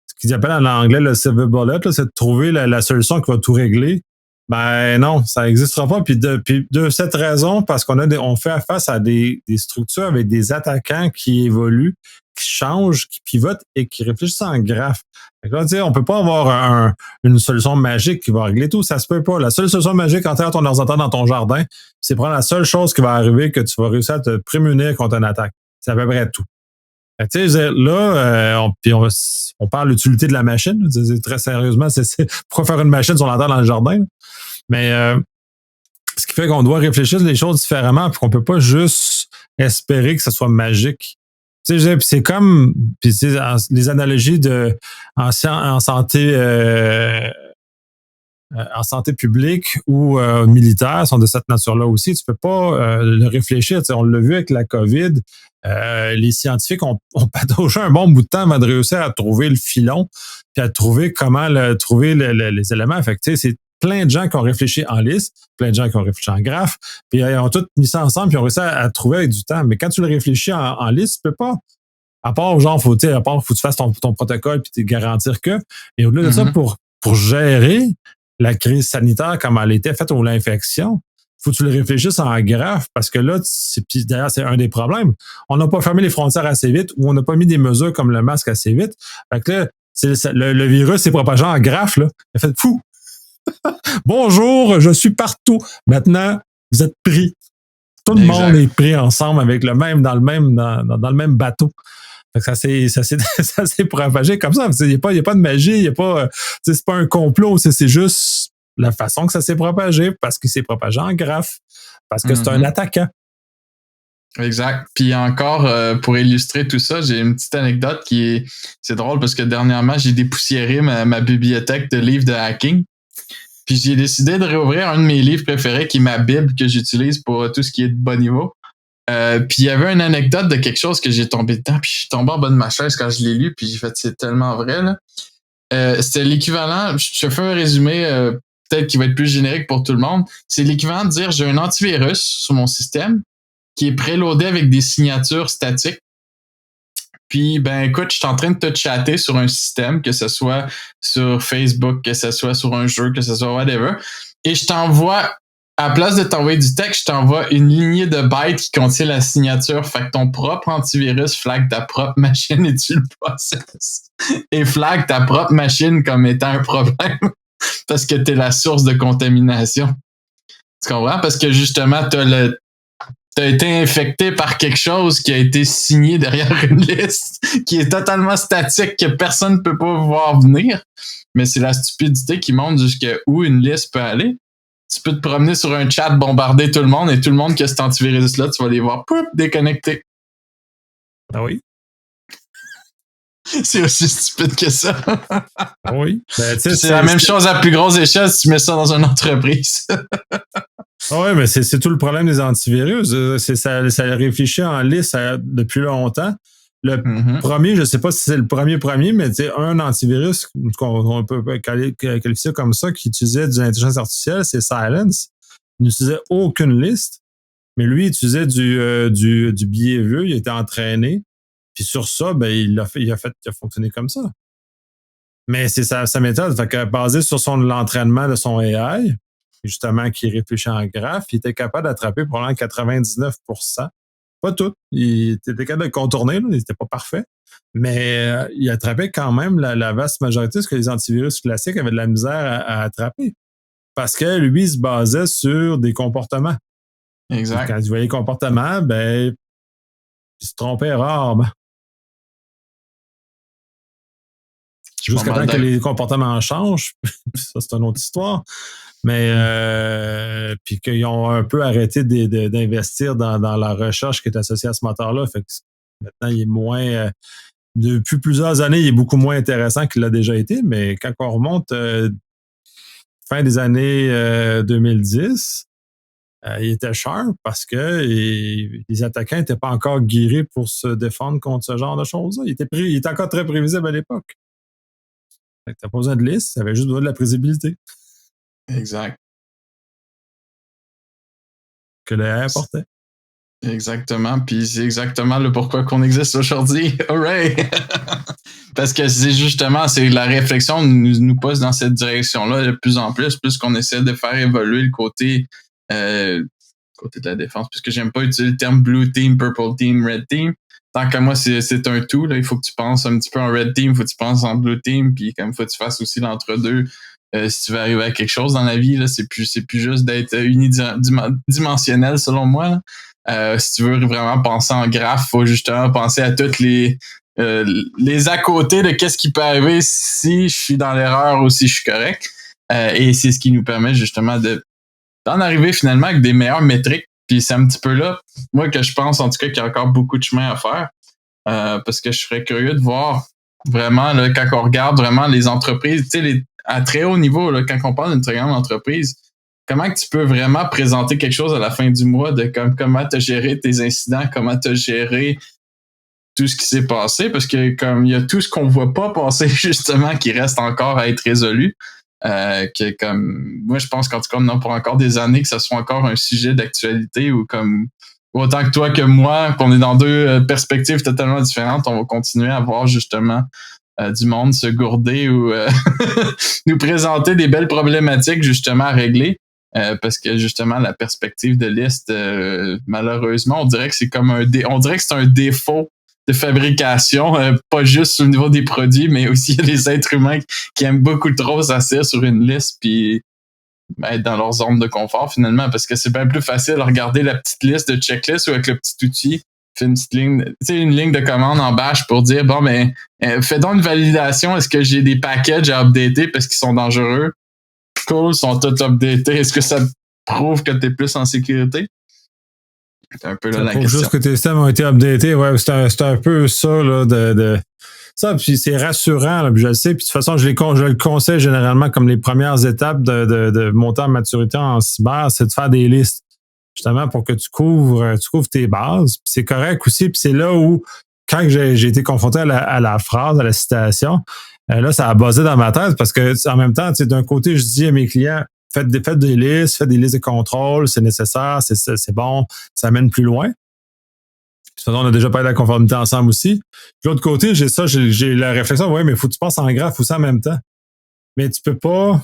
[SPEAKER 1] ce qu'ils appellent en anglais le silver bullet, là, c'est de trouver la solution qui va tout régler. Ben non, ça n'existera pas. Puis de cette raison, parce on fait face à des structures avec des attaquants qui évoluent, qui changent, qui pivotent et qui réfléchissent en graphe. Là, on peut pas avoir une solution magique qui va régler tout. Ça se peut pas. La seule solution magique quand tu as ton ordinateur dans ton jardin, c'est prendre la seule chose qui va arriver que tu vas réussir à te prémunir contre une attaque. C'est à peu près tout. Tu sais, là, on parle de l'utilité de la machine. Très sérieusement, c'est pourquoi faire une machine sur l'entend dans le jardin? Là? Mais ce qui fait qu'on doit réfléchir les choses différemment et qu'on peut pas juste espérer que ce soit magique. Tu sais, c'est comme les analogies en santé en santé publique ou militaire sont de cette nature-là aussi. Tu peux pas le réfléchir. On l'a vu avec la COVID. Les scientifiques ont pataugé un bon bout de temps avant de réussir à trouver le filon puis à trouver comment trouver les éléments. Fait que, c'est plein de gens qui ont réfléchi en liste, plein de gens qui ont réfléchi en graphe, puis ils ont tous mis ça ensemble puis ils ont réussi à trouver avec du temps. Mais quand tu le réfléchis en liste, tu peux pas. À part, genre, faut que tu fasses ton protocole puis te garantir que. Et au-delà de ça, pour gérer la crise sanitaire comme elle était faite ou l'infection, faut que tu le réfléchisses en graphe parce que là, puis d'ailleurs, c'est un des problèmes. On n'a pas fermé les frontières assez vite ou on n'a pas mis des mesures comme le masque assez vite. Fait que là, le virus s'est propagé en graphe, là. Il a fait fou. Bonjour, je suis partout. Maintenant, vous êtes pris. Tout le monde est pris ensemble avec dans le même bateau. Ça s'est propagé comme ça. Il n'y a pas de magie, c'est pas un complot, c'est juste la façon que ça s'est propagé parce qu'il s'est propagé en graphe, parce que c'est un attaquant.
[SPEAKER 2] Exact. Puis encore, pour illustrer tout ça, j'ai une petite anecdote c'est drôle parce que dernièrement, j'ai dépoussiéré ma bibliothèque de livres de hacking. Puis j'ai décidé de réouvrir un de mes livres préférés qui est ma Bible que j'utilise pour tout ce qui est de bas niveau. Puis il y avait une anecdote de quelque chose que j'ai tombé dedans, puis je suis tombé en bas de ma chaise quand je l'ai lu, puis j'ai fait c'est tellement vrai là. C'était l'équivalent, je te fais un résumé peut-être qui va être plus générique pour tout le monde. C'est l'équivalent de dire j'ai un antivirus sur mon système qui est préloadé avec des signatures statiques. Puis, ben écoute, je suis en train de te chatter sur un système, que ce soit sur Facebook, que ce soit sur un jeu, que ce soit whatever. Et je t'envoie, à la place de t'envoyer du texte, je t'envoie une lignée de bytes qui contient la signature. Fait que ton propre antivirus flag ta propre machine et tu le processes. Et flag ta propre machine comme étant un problème parce que t'es la source de contamination. Tu comprends? Parce que justement, t'as été infecté par quelque chose qui a été signé derrière une liste qui est totalement statique, que personne ne peut pas voir venir. Mais c'est la stupidité qui montre jusqu'à où une liste peut aller. Tu peux te promener sur un chat, bombarder tout le monde, et tout le monde qui a cet antivirus-là, tu vas les voir déconnectés.
[SPEAKER 1] Ah oui?
[SPEAKER 2] C'est aussi stupide que ça.
[SPEAKER 1] Ah oui. Ben,
[SPEAKER 2] c'est la même chose à plus grosse échelle si tu mets ça dans une entreprise.
[SPEAKER 1] Oui, mais c'est tout le problème des antivirus. Ça réfléchit en liste depuis longtemps. Le premier, je ne sais pas si c'est le premier, mais un antivirus qu'on peut qualifier comme ça, qui utilisait de l'intelligence artificielle, c'est Silence. Il n'utilisait aucune liste, mais lui, il utilisait du behavior, il était entraîné. Puis sur ça, ben, il a fonctionné comme ça. Mais c'est sa méthode. Fait que basé sur l'entraînement de son AI, justement, qui réfléchit en graphe, il était capable d'attraper probablement 99%. Pas tout. Il était capable de contourner, là, il n'était pas parfait. Mais il attrapait quand même la vaste majorité de ce que les antivirus classiques avaient de la misère à attraper. Parce que lui, il se basait sur des comportements.
[SPEAKER 2] Exact.
[SPEAKER 1] Et quand il voyait les comportements, ben, il se trompait rarement. Jusqu'à temps que les comportements changent, ça c'est une autre histoire. Mais puis qu'ils ont un peu arrêté d'investir dans la recherche qui est associée à ce moteur-là. Fait que maintenant, il est moins. Depuis plusieurs années, il est beaucoup moins intéressant qu'il l'a déjà été, mais quand on remonte fin des années 2010, il était sharp parce que les attaquants n'étaient pas encore guéris pour se défendre contre ce genre de choses-là. Il était encore très prévisible à l'époque. Fait que t'as pas besoin de liste, ça avait juste besoin de la prévisibilité.
[SPEAKER 2] Exact.
[SPEAKER 1] Que l'AI apportait.
[SPEAKER 2] Exactement. Puis c'est exactement le pourquoi qu'on existe aujourd'hui. Hooray! Parce que c'est la réflexion nous pousse dans cette direction-là de plus en plus qu'on essaie de faire évoluer le côté de la défense. Puisque j'aime pas utiliser le terme blue team, purple team, red team. Tant que moi, c'est un tout. Là. Il faut que tu penses un petit peu en red team, il faut que tu penses en blue team, puis comme il faut que tu fasses aussi l'entre-deux. Si tu veux arriver à quelque chose dans la vie, là, c'est plus juste d'être unidimensionnel selon moi. Si tu veux vraiment penser en graphe, faut justement penser à toutes les à côté de qu'est-ce qui peut arriver si je suis dans l'erreur ou si je suis correct. Et c'est ce qui nous permet justement d'en arriver finalement avec des meilleures métriques. Puis c'est un petit peu là, moi, que je pense en tout cas qu'il y a encore beaucoup de chemin à faire. Parce que je serais curieux de voir vraiment, là, quand on regarde vraiment les entreprises, tu sais, à très haut niveau, là, quand on parle d'une très grande entreprise, comment que tu peux vraiment présenter quelque chose à la fin du mois de comment tu as géré tes incidents, comment tu as géré tout ce qui s'est passé, parce que comme il y a tout ce qu'on voit pas passer justement qui reste encore à être résolu. Que comme moi je pense qu'en tout cas on en a pour encore des années que ça soit encore un sujet d'actualité ou comme autant que toi que moi qu'on est dans deux perspectives totalement différentes, on va continuer à voir justement du monde se gourder ou nous présenter des belles problématiques justement à régler parce que justement la perspective de liste malheureusement on dirait que c'est comme on dirait que c'est un défaut de fabrication, pas juste au niveau des produits, mais aussi les êtres humains qui aiment beaucoup trop s'asseoir sur une liste puis être dans leur zone de confort finalement, parce que c'est bien plus facile de regarder la petite liste de checklist ou avec le petit outil, fait une petite ligne, tu sais, une ligne de commande en bash pour dire bon ben fais donc une validation, est-ce que j'ai des packages à updater parce qu'ils sont dangereux? Cool, ils sont tous updatés. Est-ce que ça prouve que tu es plus en sécurité? C'est un peu là
[SPEAKER 1] Ça
[SPEAKER 2] la
[SPEAKER 1] prouve
[SPEAKER 2] question.
[SPEAKER 1] juste que tes systèmes ont été updatés. Ouais, c'est un peu ça, là, ça, puis c'est rassurant, là, puis je le sais. Puis de toute façon, je le conseille généralement comme les premières étapes de monter en maturité en cyber, c'est de faire des listes. Justement, pour que tu couvres tes bases. Puis c'est correct aussi. Puis c'est là où, quand j'ai été confronté à la phrase, à la citation, là, ça a buzzé dans ma tête parce que en même temps, d'un côté, je dis à mes clients, faites des listes de contrôle, c'est nécessaire, c'est bon, ça mène plus loin. Puis, on a déjà parlé de la conformité ensemble aussi. De l'autre côté, j'ai la réflexion, ouais, mais il faut que tu passes en graphe aussi en même temps. Mais tu peux pas,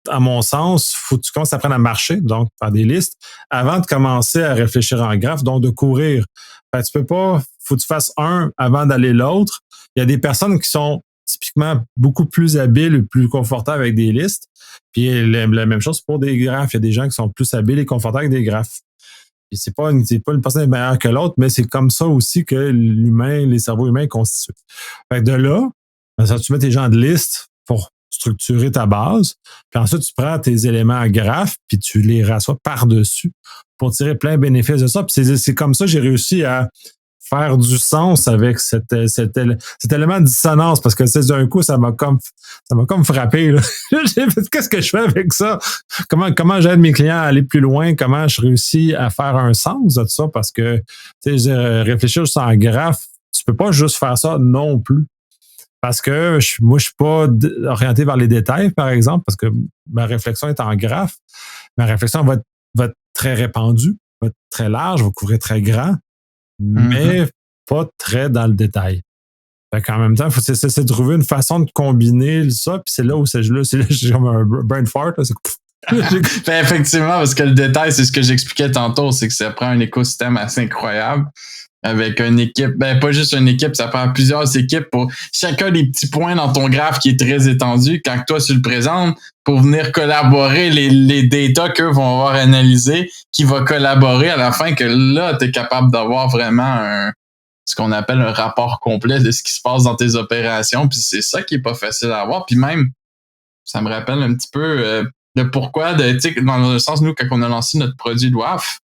[SPEAKER 1] à mon sens, faut que tu commences à apprendre à marcher, donc faire des listes, avant de commencer à réfléchir en graphe, donc de courir. Fait que tu peux pas, faut que tu fasses un avant d'aller l'autre. Il y a des personnes qui sont typiquement beaucoup plus habiles et plus confortables avec des listes. Puis la même chose pour des graphes. Il y a des gens qui sont plus habiles et confortables avec des graphes. Puis c'est pas une personne est meilleure que l'autre, mais c'est comme ça aussi que les cerveaux humains constituent. Fait que de là, tu mets tes gens de liste pour structurer ta base, puis ensuite tu prends tes éléments à graphe, puis tu les rassois par-dessus pour tirer plein de bénéfices de ça. Puis c'est comme ça que j'ai réussi à faire du sens avec cet élément de dissonance, parce que d'un coup, ça m'a comme frappé, là. J'ai fait, qu'est-ce que je fais avec ça? Comment j'aide mes clients à aller plus loin? Comment je réussis à faire un sens de ça? Parce que, réfléchir juste en graphe, tu peux pas juste faire ça non plus. Parce que moi, je suis pas orienté vers les détails, par exemple, parce que ma réflexion est en graphe. Ma réflexion va être très répandue, va être très large, va couvrir très grand, mais pas très dans le détail. Fait qu'en même temps, c'est de trouver une façon de combiner ça, puis c'est là où j'ai comme un brain fart. Là,
[SPEAKER 2] Ben, effectivement, parce que le détail, c'est ce que j'expliquais tantôt, c'est que ça prend un écosystème assez incroyable avec une équipe, ben pas juste une équipe, ça prend plusieurs équipes pour chacun des petits points dans ton graphe qui est très étendu. Quand toi tu le présentes, pour venir collaborer les data qu'eux vont avoir analysé, qui va collaborer à la fin, que là, tu es capable d'avoir vraiment ce qu'on appelle un rapport complet de ce qui se passe dans tes opérations. Puis c'est ça qui est pas facile à avoir. Puis même, ça me rappelle un petit peu le pourquoi dans le sens, nous, quand on a lancé notre produit WAF,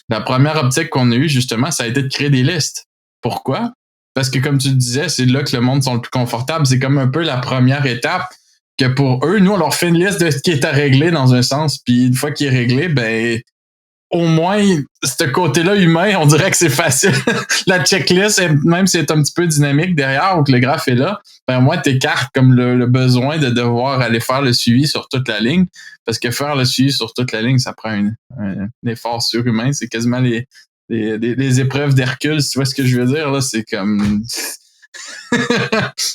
[SPEAKER 2] la première optique qu'on a eue, justement, ça a été de créer des listes. Pourquoi? Parce que, comme tu le disais, c'est là que le monde sont le plus confortable. C'est comme un peu la première étape que pour eux, nous, on leur fait une liste de ce qui est à régler dans un sens. Puis une fois qu'il est réglé, ben au moins, ce côté-là humain, on dirait que c'est facile. La checklist, même si c'est un petit peu dynamique derrière ou que le graphe est là, ben au moins, t'écartes comme le besoin de devoir aller faire le suivi sur toute la ligne. Parce que faire le suivi sur toute la ligne, ça prend un effort surhumain. C'est quasiment les épreuves d'Hercule, si tu vois ce que je veux dire. Là, c'est comme... Il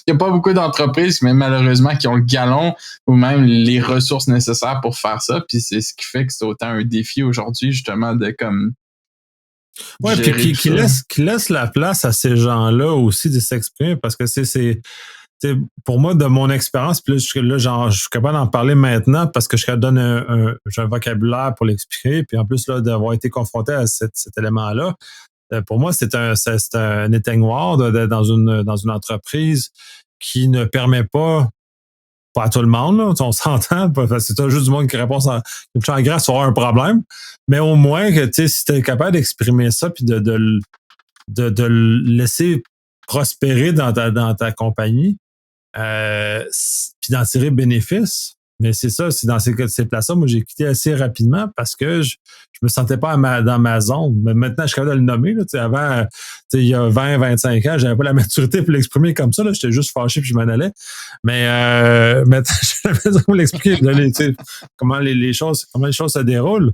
[SPEAKER 2] n'y a pas beaucoup d'entreprises, mais malheureusement, qui ont le galon ou même les ressources nécessaires pour faire ça. Puis c'est ce qui fait que c'est autant un défi aujourd'hui, justement, de comme.
[SPEAKER 1] Ouais, puis qui laisse la place à ces gens-là aussi de s'exprimer, parce que c'est pour moi, de mon expérience, puis là, je suis capable d'en parler maintenant parce que je donne j'ai un vocabulaire pour l'expliquer, puis en plus là, d'avoir été confronté à cet élément-là. Pour moi, c'est un éteignoir dans une entreprise qui ne permet pas à tout le monde, là, on s'entend, c'est juste du monde qui répond en grâce sur un problème, mais au moins que si tu es capable d'exprimer ça puis de le laisser prospérer dans ta compagnie, puis d'en tirer bénéfice. Mais c'est ça, c'est dans ces places-là, moi, j'ai quitté assez rapidement parce que je me sentais pas dans ma zone. Mais maintenant, je suis capable de le nommer. Là, avant, il y a 20-25 ans, j'avais pas la maturité pour l'exprimer comme ça. Là, j'étais juste fâché puis je m'en allais. Mais maintenant, je vais l'expliquer, comment les choses se déroulent.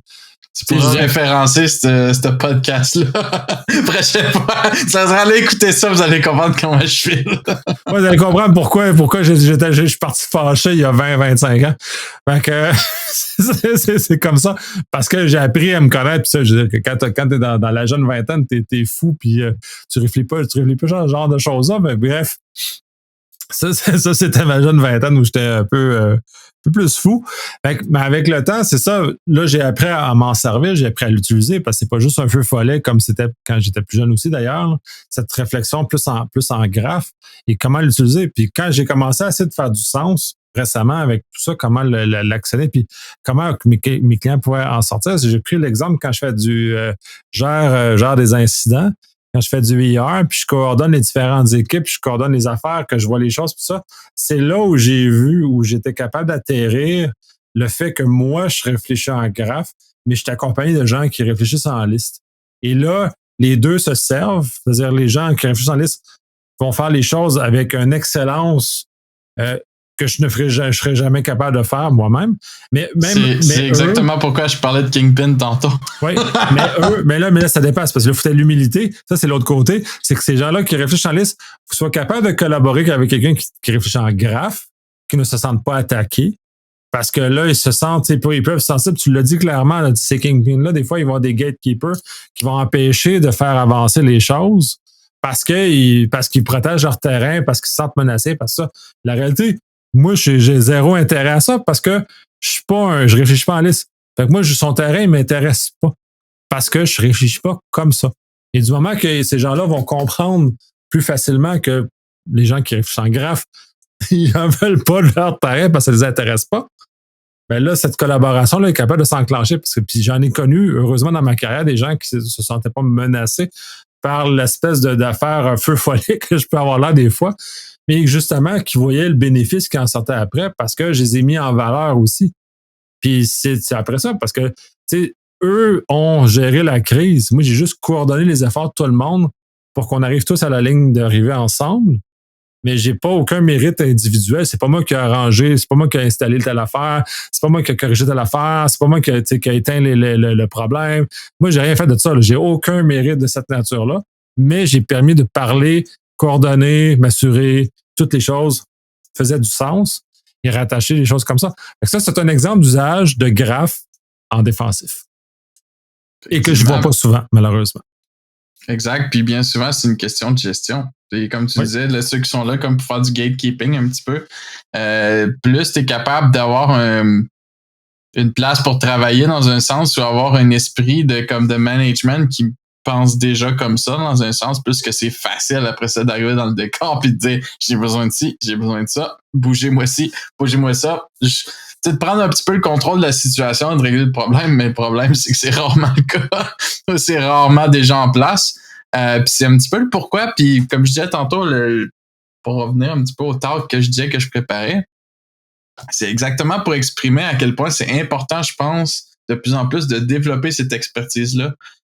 [SPEAKER 2] Tu peux référencer ce podcast-là. Prochaine fois, ça sera aller écouter ça, vous allez comprendre comment je file.
[SPEAKER 1] Ouais, vous allez comprendre pourquoi je suis parti fâché il y a 20-25 ans. Fait que c'est comme ça. Parce que j'ai appris à me connaître. Puis ça, je veux dire que quand t'es dans la jeune vingtaine, t'es fou, puis tu réfléchis pas genre de choses-là. Mais bref, ça, c'était ma jeune vingtaine où j'étais un peu plus fou. Mais avec le temps, c'est ça. Là, j'ai appris à m'en servir, j'ai appris à l'utiliser parce que c'est pas juste un feu follet comme c'était quand j'étais plus jeune aussi d'ailleurs. Cette réflexion plus en graphe et comment l'utiliser. Puis quand j'ai commencé à essayer de faire du sens, récemment avec tout ça, comment l'actionner, puis comment mes clients pouvaient en sortir. J'ai pris l'exemple quand je fais du gère des incidents, quand je fais du IR, puis je coordonne les différentes équipes, puis je coordonne les affaires, que je vois les choses, tout ça. C'est là où j'ai vu, où j'étais capable d'atterrir le fait que moi, je réfléchis en graphe, mais je suis accompagné de gens qui réfléchissent en liste. Et là, les deux se servent, c'est-à-dire les gens qui réfléchissent en liste vont faire les choses avec une excellence que je serais jamais capable de faire moi-même.
[SPEAKER 2] C'est exactement pourquoi je parlais de Kingpin tantôt.
[SPEAKER 1] Oui, mais là, ça dépasse parce que là, il faut l'humilité. Ça, c'est l'autre côté. C'est que ces gens-là qui réfléchissent en liste, il faut soient capables de collaborer avec quelqu'un qui réfléchit en graphe, qui ne se sentent pas attaqués. Parce que là, ils se sentent, ils peuvent se sentir, tu l'as dit clairement, là, ces Kingpins-là, des fois, ils vont avoir des gatekeepers qui vont empêcher de faire avancer les choses parce qu'ils protègent leur terrain, parce qu'ils se sentent menacés, parce que ça. La réalité, moi, j'ai zéro intérêt à ça parce que je réfléchis pas en liste. Fait que moi, son terrain, il m'intéresse pas parce que je réfléchis pas comme ça. Et du moment que ces gens-là vont comprendre plus facilement que les gens qui réfléchissent en graphe, ils n'en veulent pas de leur terrain parce que ça les intéresse pas. Ben là, cette collaboration-là est capable de s'enclencher parce que puis j'en ai connu, heureusement, dans ma carrière, des gens qui se sentaient pas menacés par l'espèce d'affaire feu follet que je peux avoir là des fois, mais justement, qui voyaient le bénéfice qui en sortait après parce que je les ai mis en valeur aussi. Puis c'est après ça, parce que, tu sais, eux ont géré la crise. Moi, j'ai juste coordonné les efforts de tout le monde pour qu'on arrive tous à la ligne d'arriver ensemble. Mais j'ai pas aucun mérite individuel. C'est pas moi qui ai arrangé, c'est pas moi qui ai installé telle affaire, c'est pas moi qui ai corrigé telle affaire, c'est pas moi qui a éteint le problème. Moi, j'ai rien fait de ça. Là. J'ai aucun mérite de cette nature-là. Mais j'ai permis de parler, coordonner, m'assurer, toutes les choses faisaient du sens et rattacher les choses comme ça. Donc ça, c'est un exemple d'usage de graphe en défensif. Et que je vois pas souvent, malheureusement.
[SPEAKER 2] Exact. Puis bien souvent, c'est une question de gestion. Et comme tu disais, là, ceux qui sont là comme pour faire du gatekeeping un petit peu, plus tu es capable d'avoir une place pour travailler dans un sens ou avoir un esprit de management qui pense déjà comme ça dans un sens, plus que c'est facile après ça d'arriver dans le décor puis de dire j'ai besoin de ci, j'ai besoin de ça, bougez-moi ci, bougez-moi ça. De prendre un petit peu le contrôle de la situation et de régler le problème, mais le problème, c'est que c'est rarement le cas. C'est rarement déjà en place. Puis c'est un petit peu le pourquoi. Puis comme je disais tantôt, pour revenir un petit peu au talk que je disais que je préparais, c'est exactement pour exprimer à quel point c'est important, je pense, de plus en plus de développer cette expertise-là.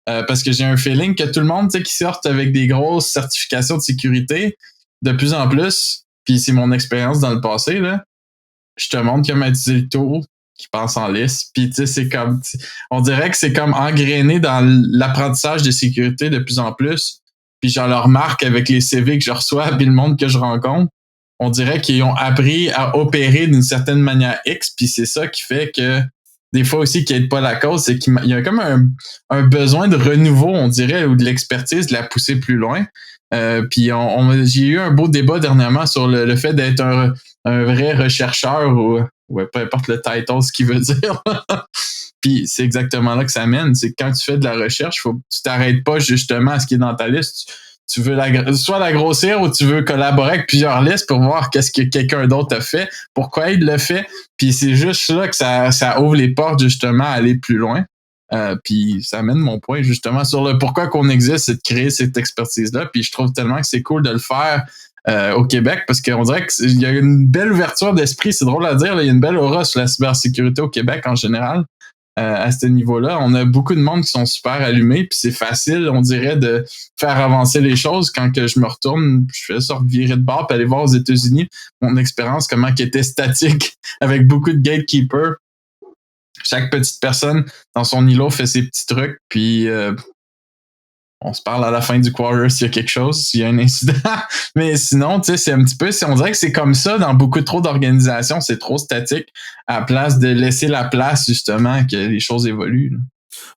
[SPEAKER 2] Parce que j'ai un feeling que tout le monde qui sort avec des grosses certifications de sécurité, de plus en plus, puis c'est mon expérience dans le passé, là, je te montre comment utiliser le tool qui pense en liste. Puis, tu sais, c'est comme, on dirait que c'est comme engrainé dans l'apprentissage de sécurité de plus en plus. Puis, j'en le remarque avec les CV que je reçois puis le monde que je rencontre. On dirait qu'ils ont appris à opérer d'une certaine manière X. Puis, c'est ça qui fait que des fois aussi qui n'aide pas la cause, c'est qu'il y a comme un besoin de renouveau, on dirait, ou de l'expertise, de la pousser plus loin. Puis j'ai eu un beau débat dernièrement sur le fait d'être un vrai rechercheur ou peu importe le title, ce qu'il veut dire. Puis c'est exactement là que ça mène. C'est que quand tu fais de la recherche, tu t'arrêtes pas justement à ce qui est dans ta liste. Tu veux soit la grossir ou tu veux collaborer avec plusieurs listes pour voir qu'est-ce que quelqu'un d'autre a fait, pourquoi il le fait. Puis c'est juste là que ça ouvre les portes justement à aller plus loin. Puis ça amène mon point justement sur le pourquoi qu'on existe, c'est de créer cette expertise-là. Puis je trouve tellement que c'est cool de le faire au Québec parce qu'on dirait qu'il y a une belle ouverture d'esprit. C'est drôle à dire, là, il y a une belle aura sur la cybersécurité au Québec en général. À ce niveau-là, on a beaucoup de monde qui sont super allumés, puis c'est facile, on dirait, de faire avancer les choses. Quand que je me retourne, je fais sorte virer de bord, puis aller voir aux États-Unis mon expérience, comment qui était statique, avec beaucoup de gatekeepers. Chaque petite personne dans son îlot fait ses petits trucs, puis on se parle à la fin du quarter s'il y a quelque chose, s'il y a un incident. Mais sinon, tu sais, c'est un petit peu, on dirait que c'est comme ça dans beaucoup trop d'organisations, c'est trop statique à la place de laisser la place justement que les choses évoluent. Là.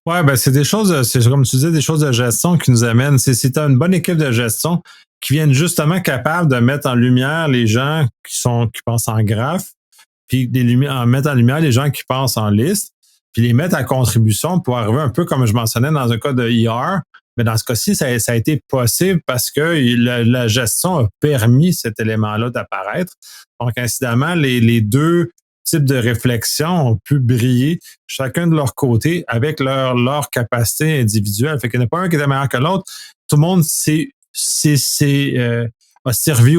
[SPEAKER 1] Ouais, ben c'est des choses, c'est comme tu disais, des choses de gestion qui nous amènent. C'est une bonne équipe de gestion qui viennent justement capables de mettre en lumière les gens qui pensent en graphe, puis mettre en lumière les gens qui pensent en liste, puis les mettre à contribution pour arriver un peu comme je mentionnais dans un cas de IR. Mais dans ce cas-ci, ça a été possible parce que la gestion a permis cet élément-là d'apparaître. Donc, incidemment, les deux types de réflexion ont pu briller chacun de leur côté avec leur capacité individuelle. Fait qu'il n'y en a pas un qui était meilleur que l'autre. Tout le monde a servi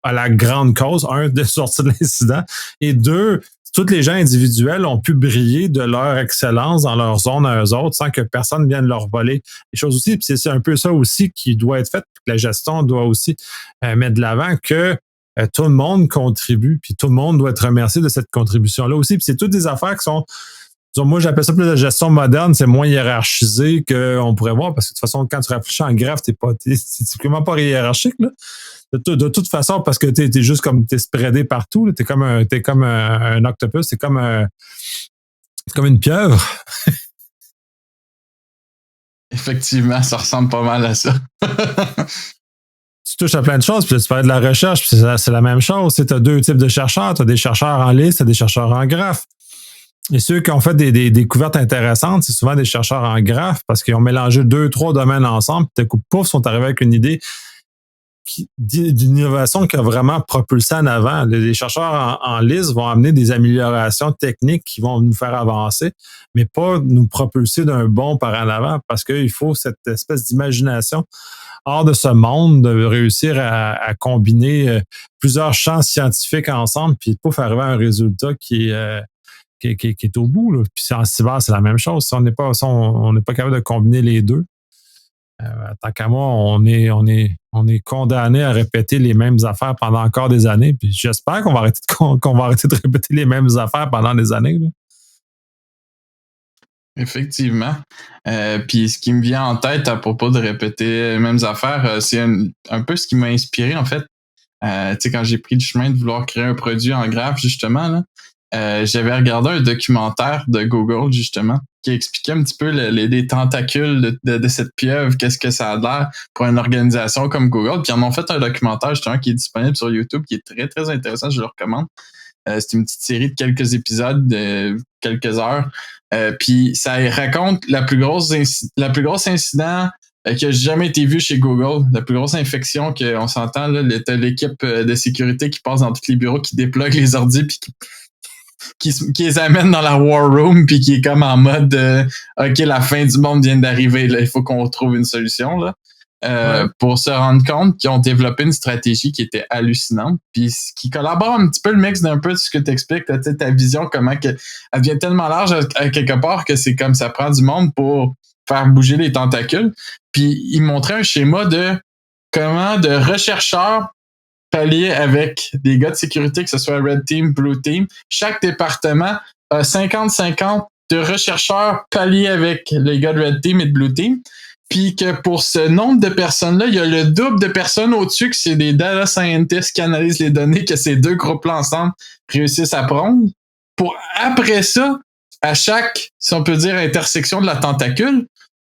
[SPEAKER 1] à la grande cause, un, de sortir de l'incident, et deux, tous les gens individuels ont pu briller de leur excellence dans leur zone à eux autres sans que personne vienne leur voler les choses aussi. Puis c'est un peu ça aussi qui doit être fait, que la gestion doit aussi mettre de l'avant que tout le monde contribue, puis tout le monde doit être remercié de cette contribution-là aussi. Puis c'est toutes des affaires qui sont, disons, moi j'appelle ça plus la gestion moderne, c'est moins hiérarchisé qu'on pourrait voir, parce que de toute façon, quand tu réfléchis en graphe, c'est typiquement pas hiérarchique, là. De toute façon, parce que t'es juste comme t'es spreadé partout, t'es comme un octopus, c'est comme une pieuvre.
[SPEAKER 2] Effectivement, ça ressemble pas mal à ça.
[SPEAKER 1] Tu touches à plein de choses, puis tu parlais de la recherche, puis c'est la même chose. Tu as deux types de chercheurs. Tu as des chercheurs en liste, tu as des chercheurs en graphe. Et ceux qui ont fait des découvertes intéressantes, c'est souvent des chercheurs en graphe parce qu'ils ont mélangé 2-3 domaines ensemble, puis tout coup, pouf, sont arrivés avec une idée d'une innovation qui a vraiment propulsé en avant. Les chercheurs en liste vont amener des améliorations techniques qui vont nous faire avancer, mais pas nous propulser d'un bond par en avant parce qu'il faut cette espèce d'imagination hors de ce monde, de réussir à combiner plusieurs champs scientifiques ensemble, puis pour arriver à un résultat qui est au bout. Là. Puis en cyber, c'est la même chose. Si on n'est pas capable de combiner les deux, tant qu'à moi, on est condamné à répéter les mêmes affaires pendant encore des années. Puis j'espère qu'on va arrêter de répéter les mêmes affaires pendant des années. Là.
[SPEAKER 2] Effectivement. Puis ce qui me vient en tête à propos de répéter les mêmes affaires, c'est un peu ce qui m'a inspiré, en fait. Tu sais, quand j'ai pris le chemin de vouloir créer un produit en graphe, justement, là, j'avais regardé un documentaire de Google, justement, qui expliquait un petit peu les tentacules de cette pieuvre, qu'est-ce que ça a l'air pour une organisation comme Google. Puis ils en ont fait un documentaire, justement, qui est disponible sur YouTube, qui est très, très intéressant, je le recommande. C'est une petite série de quelques épisodes, de quelques heures. Puis ça raconte la plus grosse incident qui a jamais été vu chez Google, la plus grosse infection qu'on s'entend, là, l'équipe de sécurité qui passe dans tous les bureaux, qui déplogue les ordi, puis qui les amène dans la war room, puis qui est comme en mode OK, la fin du monde vient d'arriver, là, il faut qu'on trouve une solution, là. Pour se rendre compte qu'ils ont développé une stratégie qui était hallucinante, puis qui collabore un petit peu le mix d'un peu de ce que tu expliques, ta vision, comment elle devient tellement large à quelque part que c'est comme ça prend du monde pour faire bouger les tentacules. Puis il montrait un schéma de comment de rechercheurs pallier avec des gars de sécurité, que ce soit Red Team, Blue Team. Chaque département a 50-50 de rechercheurs pallier avec les gars de Red Team et de Blue Team. Puis que pour ce nombre de personnes-là, il y a le double de personnes au-dessus que c'est des data scientists qui analysent les données que ces deux groupes-là ensemble réussissent à prendre. Pour après ça, à chaque, si on peut dire, intersection de la tentacule,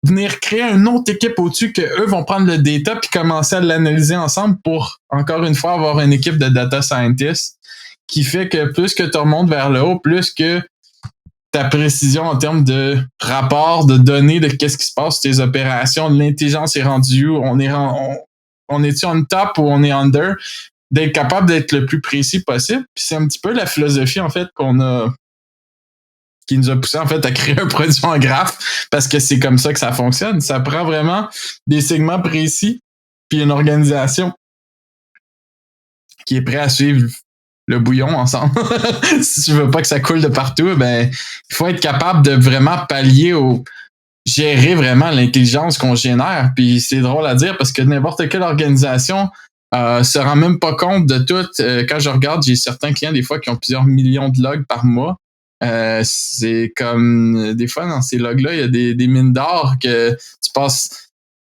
[SPEAKER 2] venir créer une autre équipe au-dessus que eux vont prendre le data puis commencer à l'analyser ensemble pour, encore une fois, avoir une équipe de data scientists qui fait que plus que tu remontes vers le haut, plus que ta précision en termes de rapport, de données, de qu'est-ce qui se passe sur tes opérations, de l'intelligence est rendue où, on est-tu on top ou on est under, d'être capable d'être le plus précis possible. Puis c'est un petit peu la philosophie, en fait, qui nous a poussé, en fait, à créer un produit en graphe, parce que c'est comme ça que ça fonctionne. Ça prend vraiment des segments précis, puis une organisation qui est prête à suivre le bouillon ensemble. Si tu veux pas que ça coule de partout, ben, il faut être capable de vraiment gérer vraiment l'intelligence qu'on génère. Puis c'est drôle à dire parce que n'importe quelle organisation se rend même pas compte de tout. Quand je regarde, j'ai certains clients des fois qui ont plusieurs millions de logs par mois. C'est comme des fois dans ces logs-là, il y a des mines d'or que tu passes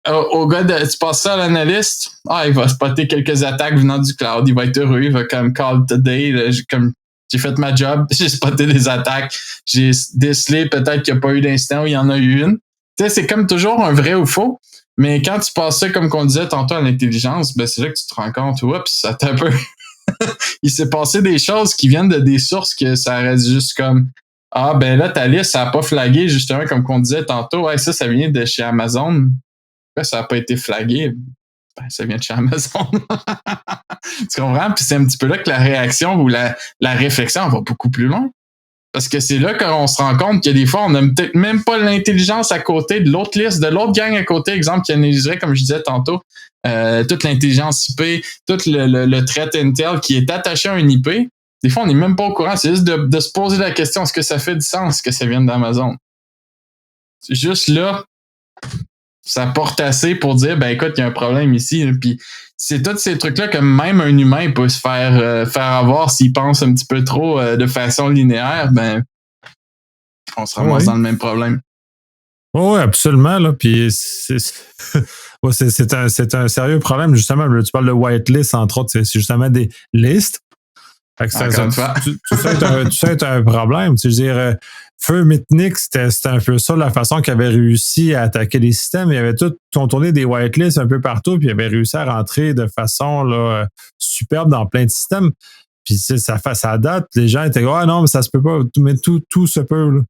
[SPEAKER 2] tu passes ça à l'analyste, il va spotter quelques attaques venant du cloud, il va être heureux, il va comme call today, là, j'ai fait ma job, j'ai spoté des attaques, j'ai décelé peut-être qu'il n'y a pas eu d'incident où il y en a eu une. Tu sais, c'est comme toujours un vrai ou faux, mais quand tu passes ça, comme qu'on disait tantôt, à l'intelligence, ben c'est là que tu te rends compte, oups, ça t'a un peu... Il s'est passé des choses qui viennent de des sources que ça reste juste comme Ah, ben là, ta liste, ça n'a pas flagué, justement, comme qu'on disait tantôt. Ouais, ça vient de chez Amazon. Pourquoi ça n'a pas été flagué? Ben, ça vient de chez Amazon. Tu comprends? Puis c'est un petit peu là que la réaction ou la réflexion va beaucoup plus loin. Parce que c'est là qu'on se rend compte que des fois, on n'a peut-être même pas l'intelligence à côté de l'autre liste, de l'autre gang à côté, exemple, qui analyserait, comme je disais tantôt, toute l'intelligence IP, tout le threat intel qui est attaché à un IP. Des fois, on n'est même pas au courant. C'est juste de se poser la question, est-ce que ça fait du sens que ça vienne d'Amazon? C'est juste là, ça porte assez pour dire, ben écoute, il y a un problème ici. Puis c'est tous ces trucs-là que même un humain peut se faire avoir s'il pense un petit peu trop de façon linéaire, ben on se ramasse dans le même problème.
[SPEAKER 1] Oui, absolument. Là. Puis c'est un sérieux problème, justement. Tu parles de whitelist, entre autres, c'est justement des listes. Fait que tout ça est un problème. Tu veux dire, Feu Mitnick, c'était un peu ça la façon qu'il avait réussi à attaquer les systèmes. Il avait tout contourné des whitelists un peu partout, puis il avait réussi à rentrer de façon là, superbe dans plein de systèmes. Puis ça date, les gens étaient ah non, mais ça se peut pas, mais tout se peut. Là.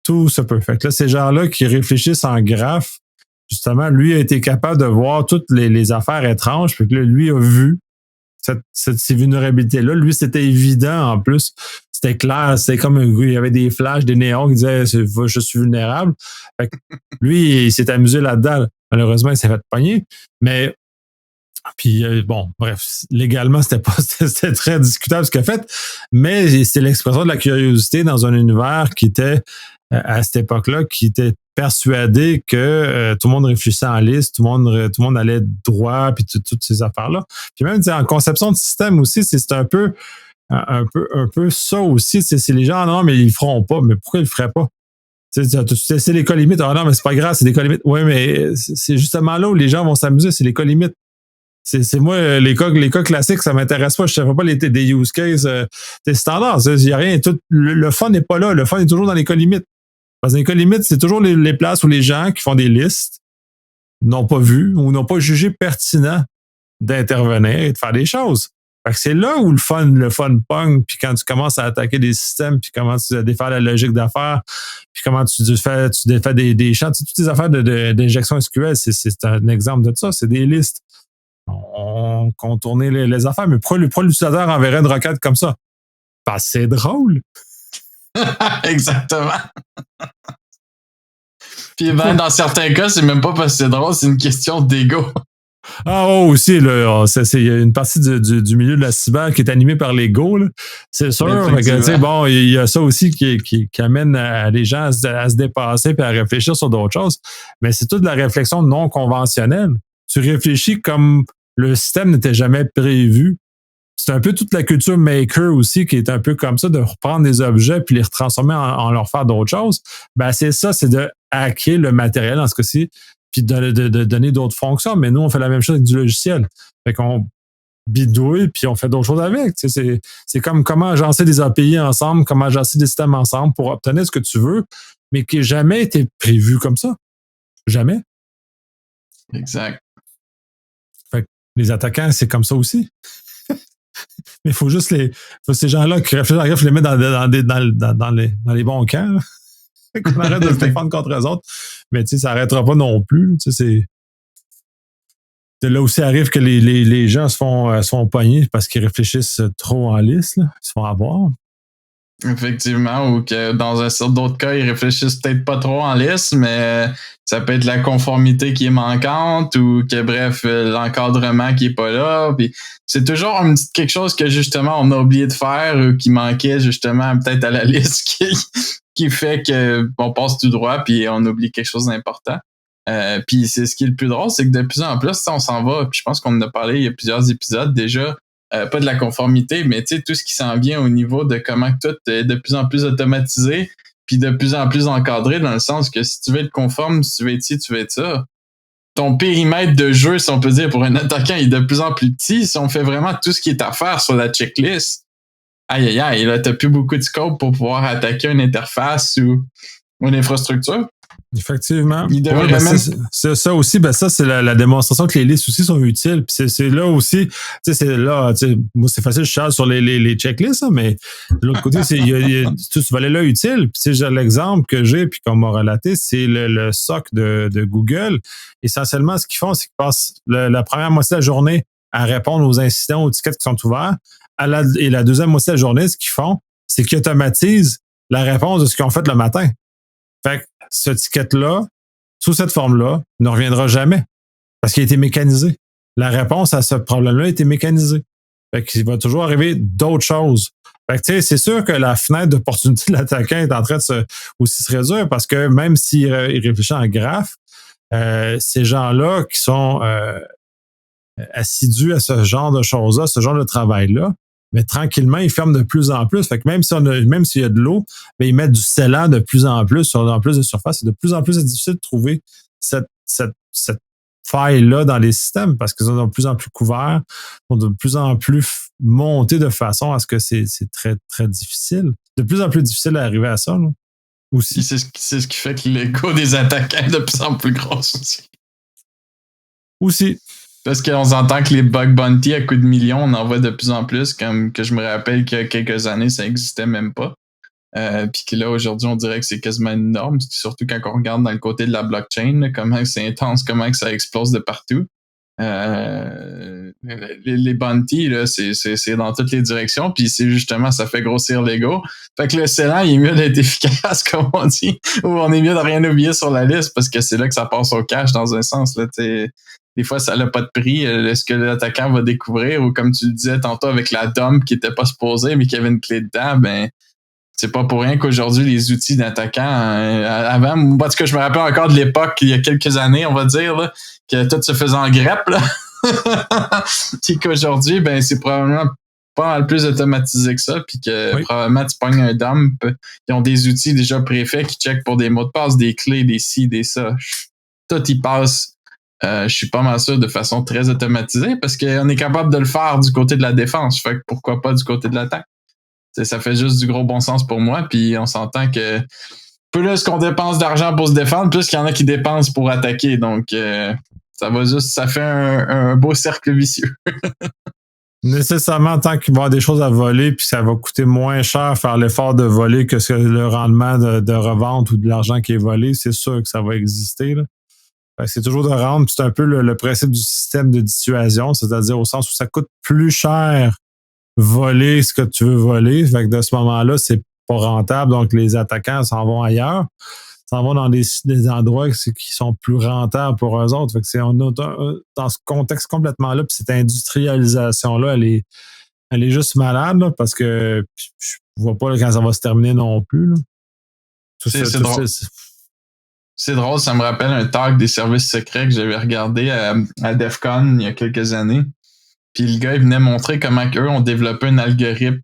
[SPEAKER 1] Tout se peut. Fait que là, ces gens-là qui réfléchissent en graphe, justement, lui a été capable de voir toutes les affaires étranges, puis que là, lui a vu ces vulnérabilités-là. Lui, c'était évident en plus. C'était clair. C'était comme il y avait des flashs, des néons qui disaient je suis vulnérable. Fait que lui, il s'est amusé là-dedans. Malheureusement, il s'est fait pogner. Mais puis bon, bref, légalement, c'était très discutable ce qu'il a fait. Mais c'est l'expression de la curiosité dans un univers qui était à cette époque-là, qui était persuadé que tout le monde réfléchissait en liste, tout le monde allait droit, puis toutes ces affaires-là. Puis même en conception de système aussi, c'est un peu ça aussi. C'est les gens, non, mais ils le feront pas. Mais pourquoi ils le feraient pas? C'est les cas limites. Ah non, mais c'est pas grave, c'est des cas limites. Oui, mais c'est justement là où les gens vont s'amuser, c'est les cas limites. C'est moi, les cas classiques, ça m'intéresse pas. Je ne sais pas des use cases standards. Il y a rien. Le fun n'est pas là. Le fun est toujours dans les cas limites. Parce que les cas limites, c'est toujours les places où les gens qui font des listes n'ont pas vu ou n'ont pas jugé pertinent d'intervenir et de faire des choses. Fait que c'est là où le fun pogne, puis quand tu commences à attaquer des systèmes, puis comment tu défais la logique d'affaires, puis comment tu défais des champs, toutes ces affaires d'injection SQL, c'est un exemple de ça, c'est des listes. On contournait les affaires, mais pourquoi l'utilisateur enverrait une requête comme ça? Parce que c'est drôle.
[SPEAKER 2] Exactement. Puis ben, dans certains cas, c'est même pas parce que c'est drôle, c'est une question d'ego.
[SPEAKER 1] Ah oh, aussi, là, il y a une partie du milieu de la cyber qui est animée par l'ego. C'est sûr. Que, bon, il y a ça aussi qui amène les gens à se dépasser et à réfléchir sur d'autres choses. Mais c'est toute la réflexion non conventionnelle. Tu réfléchis comme le système n'était jamais prévu. C'est un peu toute la culture maker aussi qui est un peu comme ça, de reprendre des objets puis les retransformer en leur faire d'autres choses. Ben, c'est ça, c'est de hacker le matériel dans ce cas-ci, puis de donner d'autres fonctions. Mais nous, on fait la même chose avec du logiciel. Fait qu'on bidouille, puis on fait d'autres choses avec. C'est comme comment agencer des API ensemble, comment agencer des systèmes ensemble pour obtenir ce que tu veux, mais qui n'a jamais été prévu comme ça. Jamais.
[SPEAKER 2] Exact.
[SPEAKER 1] Fait que les attaquants, c'est comme ça aussi. Mais il faut juste ces gens-là qui réfléchissent, les mettre dans les bons camps. Qu'on arrête de se défendre contre eux autres. Mais ça n'arrêtera pas non plus. C'est là aussi arrive que les gens se font pogner parce qu'ils réfléchissent trop en liste. Là. Ils se font avoir.
[SPEAKER 2] Effectivement, ou que dans un certain d'autres cas, ils réfléchissent peut-être pas trop en liste, mais ça peut être la conformité qui est manquante ou que, bref, l'encadrement qui est pas là. Puis c'est toujours quelque chose que, justement, on a oublié de faire ou qui manquait, justement, peut-être à la liste qui fait qu'on passe tout droit puis on oublie quelque chose d'important. Puis c'est ce qui est le plus drôle, c'est que de plus en plus, on s'en va, puis je pense qu'on en a parlé il y a plusieurs épisodes déjà, pas de la conformité, mais tu sais, tout ce qui s'en vient au niveau de comment tout est de plus en plus automatisé, puis de plus en plus encadré, dans le sens que si tu veux être conforme, si tu veux être ci, tu veux être ça, ton périmètre de jeu, si on peut dire, pour un attaquant est de plus en plus petit. Si on fait vraiment tout ce qui est à faire sur la checklist, là, t'as plus beaucoup de scope pour pouvoir attaquer une interface ou une infrastructure.
[SPEAKER 1] Effectivement.
[SPEAKER 2] Il devrait
[SPEAKER 1] Ouais,
[SPEAKER 2] même...
[SPEAKER 1] c'est ça aussi. Ben ça, c'est la démonstration que les listes aussi sont utiles. Puis c'est là aussi, tu sais, c'est là, tu sais, moi, c'est facile, je charge sur les checklists, hein, mais de l'autre côté, tu vas aller là utile. Puis tu sais, l'exemple que j'ai, puis qu'on m'a relaté, c'est le SOC de Google. Essentiellement, ce qu'ils font, c'est qu'ils passent la première moitié de la journée à répondre aux incidents, aux tickets qui sont ouverts. Et la deuxième moitié de la journée, ce qu'ils font, c'est qu'ils automatisent la réponse de ce qu'ils ont fait le matin. Fait que ce ticket-là, sous cette forme-là, ne reviendra jamais parce qu'il a été mécanisé. La réponse à ce problème-là a été mécanisée. Fait qu'il va toujours arriver d'autres choses. Fait que, tu sais, c'est sûr que la fenêtre d'opportunité de l'attaquant est en train de aussi se réduire parce que même s'il réfléchit en graphe, ces gens-là qui sont assidus à ce genre de choses-là, ce genre de travail-là, mais tranquillement, ils ferment de plus en plus. Fait que même s'il y a de l'eau, mais ils mettent du scellant de plus en plus sur plus de surface. C'est de plus en plus difficile de trouver cette faille-là dans les systèmes parce qu'ils sont de plus en plus couverts, sont de plus en plus montés de façon à ce que c'est très, très difficile. De plus en plus difficile d'arriver à ça, là. Aussi.
[SPEAKER 2] C'est ce qui fait que l'ego des attaquants est de plus en plus gros aussi.
[SPEAKER 1] Aussi.
[SPEAKER 2] Parce qu'on s'entend que les bug bounty à coups de millions, on en voit de plus en plus, comme que je me rappelle qu'il y a quelques années, ça n'existait même pas. Puis que là, aujourd'hui, on dirait que c'est quasiment une norme, surtout quand on regarde dans le côté de la blockchain, là, comment c'est intense, comment que ça explose de partout. Les bounty, là, c'est dans toutes les directions, puis c'est justement, ça fait grossir l'ego. Fait que le scellant, il est mieux d'être efficace, comme on dit, ou on est mieux de rien oublier sur la liste, parce que c'est là que ça passe au cash, dans un sens, là, t'sais. Des fois, ça n'a pas de prix. Est-ce que l'attaquant va découvrir, ou comme tu le disais tantôt avec la dump qui n'était pas supposée, mais qui avait une clé dedans, ben, c'est pas pour rien qu'aujourd'hui, les outils d'attaquant, avant, en tout cas, je me rappelle encore de l'époque, il y a quelques années, on va dire, là, que tout se faisait en grep, là. Puis qu'aujourd'hui, ben, c'est probablement pas mal plus automatisé que ça, puis que probablement tu pognes un dump, ils ont des outils déjà préfaits qui checkent pour des mots de passe, des clés, des ci, des ça. Tout y passe. Je suis pas mal sûr de façon très automatisée parce qu'on est capable de le faire du côté de la défense. Fait que pourquoi pas du côté de l'attaque? Ça fait juste du gros bon sens pour moi. Puis on s'entend que plus qu'on dépense d'argent pour se défendre, plus qu'il y en a qui dépensent pour attaquer. Donc ça fait un beau cercle vicieux.
[SPEAKER 1] Nécessairement, tant qu'il va y avoir des choses à voler, puis ça va coûter moins cher faire l'effort de voler que le rendement de revente ou de l'argent qui est volé, c'est sûr que ça va exister, là. C'est toujours de rendre, c'est un peu le principe du système de dissuasion, c'est-à-dire au sens où ça coûte plus cher voler ce que tu veux voler. Fait que de ce moment-là, c'est pas rentable, donc les attaquants s'en vont ailleurs, s'en vont dans des endroits qui sont plus rentables pour eux autres. Fait que on a dans ce contexte complètement là, puis cette industrialisation-là, elle est juste malade, là, parce que je vois pas là, quand ça va se terminer non plus, là.
[SPEAKER 2] C'est drôle. C'est drôle, ça me rappelle un talk des services secrets que j'avais regardé à DEF CON il y a quelques années. Puis le gars, il venait montrer comment eux ont développé un algorithme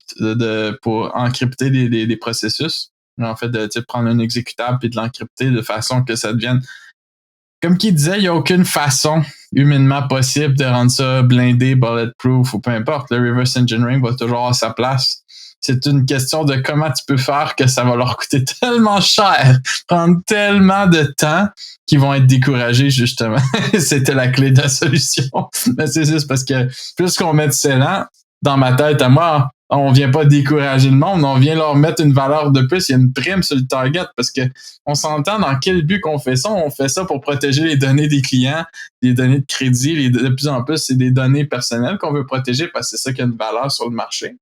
[SPEAKER 2] pour encrypter des processus. En fait, de prendre un exécutable et de l'encrypter de façon que ça devienne... Comme qu'il disait, il n'y a aucune façon humainement possible de rendre ça blindé, bulletproof ou peu importe. Le reverse engineering va toujours avoir sa place. C'est une question de comment tu peux faire que ça va leur coûter tellement cher, prendre tellement de temps qu'ils vont être découragés, justement. C'était la clé de la solution. Mais c'est juste parce que plus qu'on met de scellant, dans ma tête à moi, on vient pas décourager le monde, on vient leur mettre une valeur de plus, il y a une prime sur le target parce que on s'entend dans quel but qu'on fait ça. On fait ça pour protéger les données des clients, les données de crédit, de plus en plus, c'est des données personnelles qu'on veut protéger parce que c'est ça qui a une valeur sur le marché.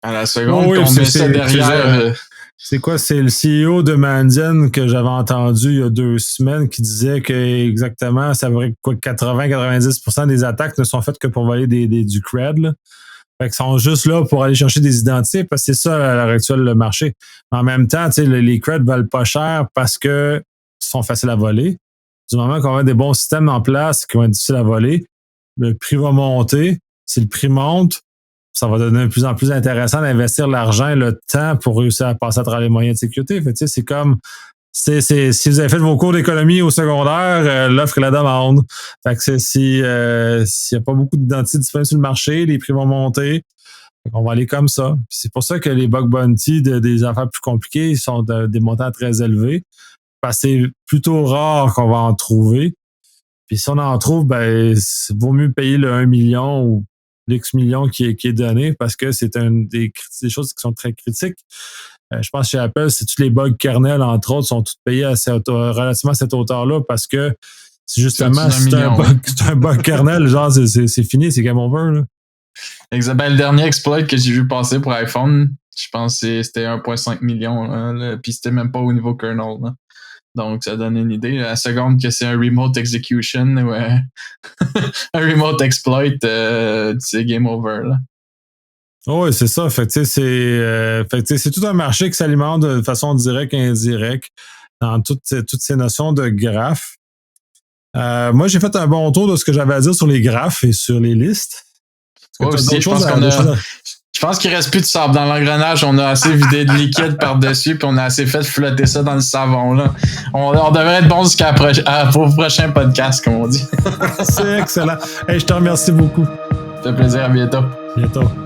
[SPEAKER 2] À la seconde, qu'on met ça derrière...
[SPEAKER 1] C'est quoi? C'est le CEO de Mandiant que j'avais entendu il y a 2 semaines qui disait que exactement, ça vrai que 80-90% des attaques ne sont faites que pour voler du cred, là. Fait qu'ils sont juste là pour aller chercher des identités parce que c'est ça à l'heure actuelle le marché. En même temps, les creds valent pas cher parce que sont faciles à voler. Du moment qu'on a des bons systèmes en place qui vont être difficiles à voler, le prix va monter. Si le prix monte, ça va devenir de plus en plus intéressant d'investir l'argent et le temps pour réussir à passer à travers les moyens de sécurité. Fait que, c'est comme si vous avez fait vos cours d'économie au secondaire, l'offre et la demande. Fait que s'il n'y a pas beaucoup d'identités disponibles sur le marché, les prix vont monter. On va aller comme ça. Puis c'est pour ça que les bug bounty des affaires plus compliquées sont des montants très élevés. parce que c'est plutôt rare qu'on va en trouver. Puis si on en trouve, ben, vaut mieux payer le 1 million ou l'X million qui est donné parce que c'est des choses qui sont très critiques. Je pense que chez Apple, c'est tous les bugs kernel, entre autres, sont tous payés relativement à cette hauteur-là parce que c'est justement, c'est un bug kernel, genre, c'est fini, c'est game over, là.
[SPEAKER 2] Exact. Ben, le dernier exploit que j'ai vu passer pour iPhone, je pense que c'était 1,5 million, là, puis c'était même pas au niveau kernel, là. Donc, ça donne une idée. La seconde que c'est un remote execution ou un remote exploit, c'est game over, là.
[SPEAKER 1] Oui, c'est ça. Fait que, c'est tout un marché qui s'alimente de façon directe et indirecte dans toutes ces notions de graphes. Moi, j'ai fait un bon tour de ce que j'avais à dire sur les graphes et sur les listes.
[SPEAKER 2] Ouais, aussi, je pense qu'il reste plus de sable dans l'engrenage. On a assez vidé de liquide par-dessus, puis on a assez fait flotter ça dans le savon, là. On devrait être bon jusqu'au prochain podcast, comme on dit.
[SPEAKER 1] C'est excellent. Hey, je te remercie beaucoup.
[SPEAKER 2] Ça fait plaisir. À bientôt.
[SPEAKER 1] Bientôt.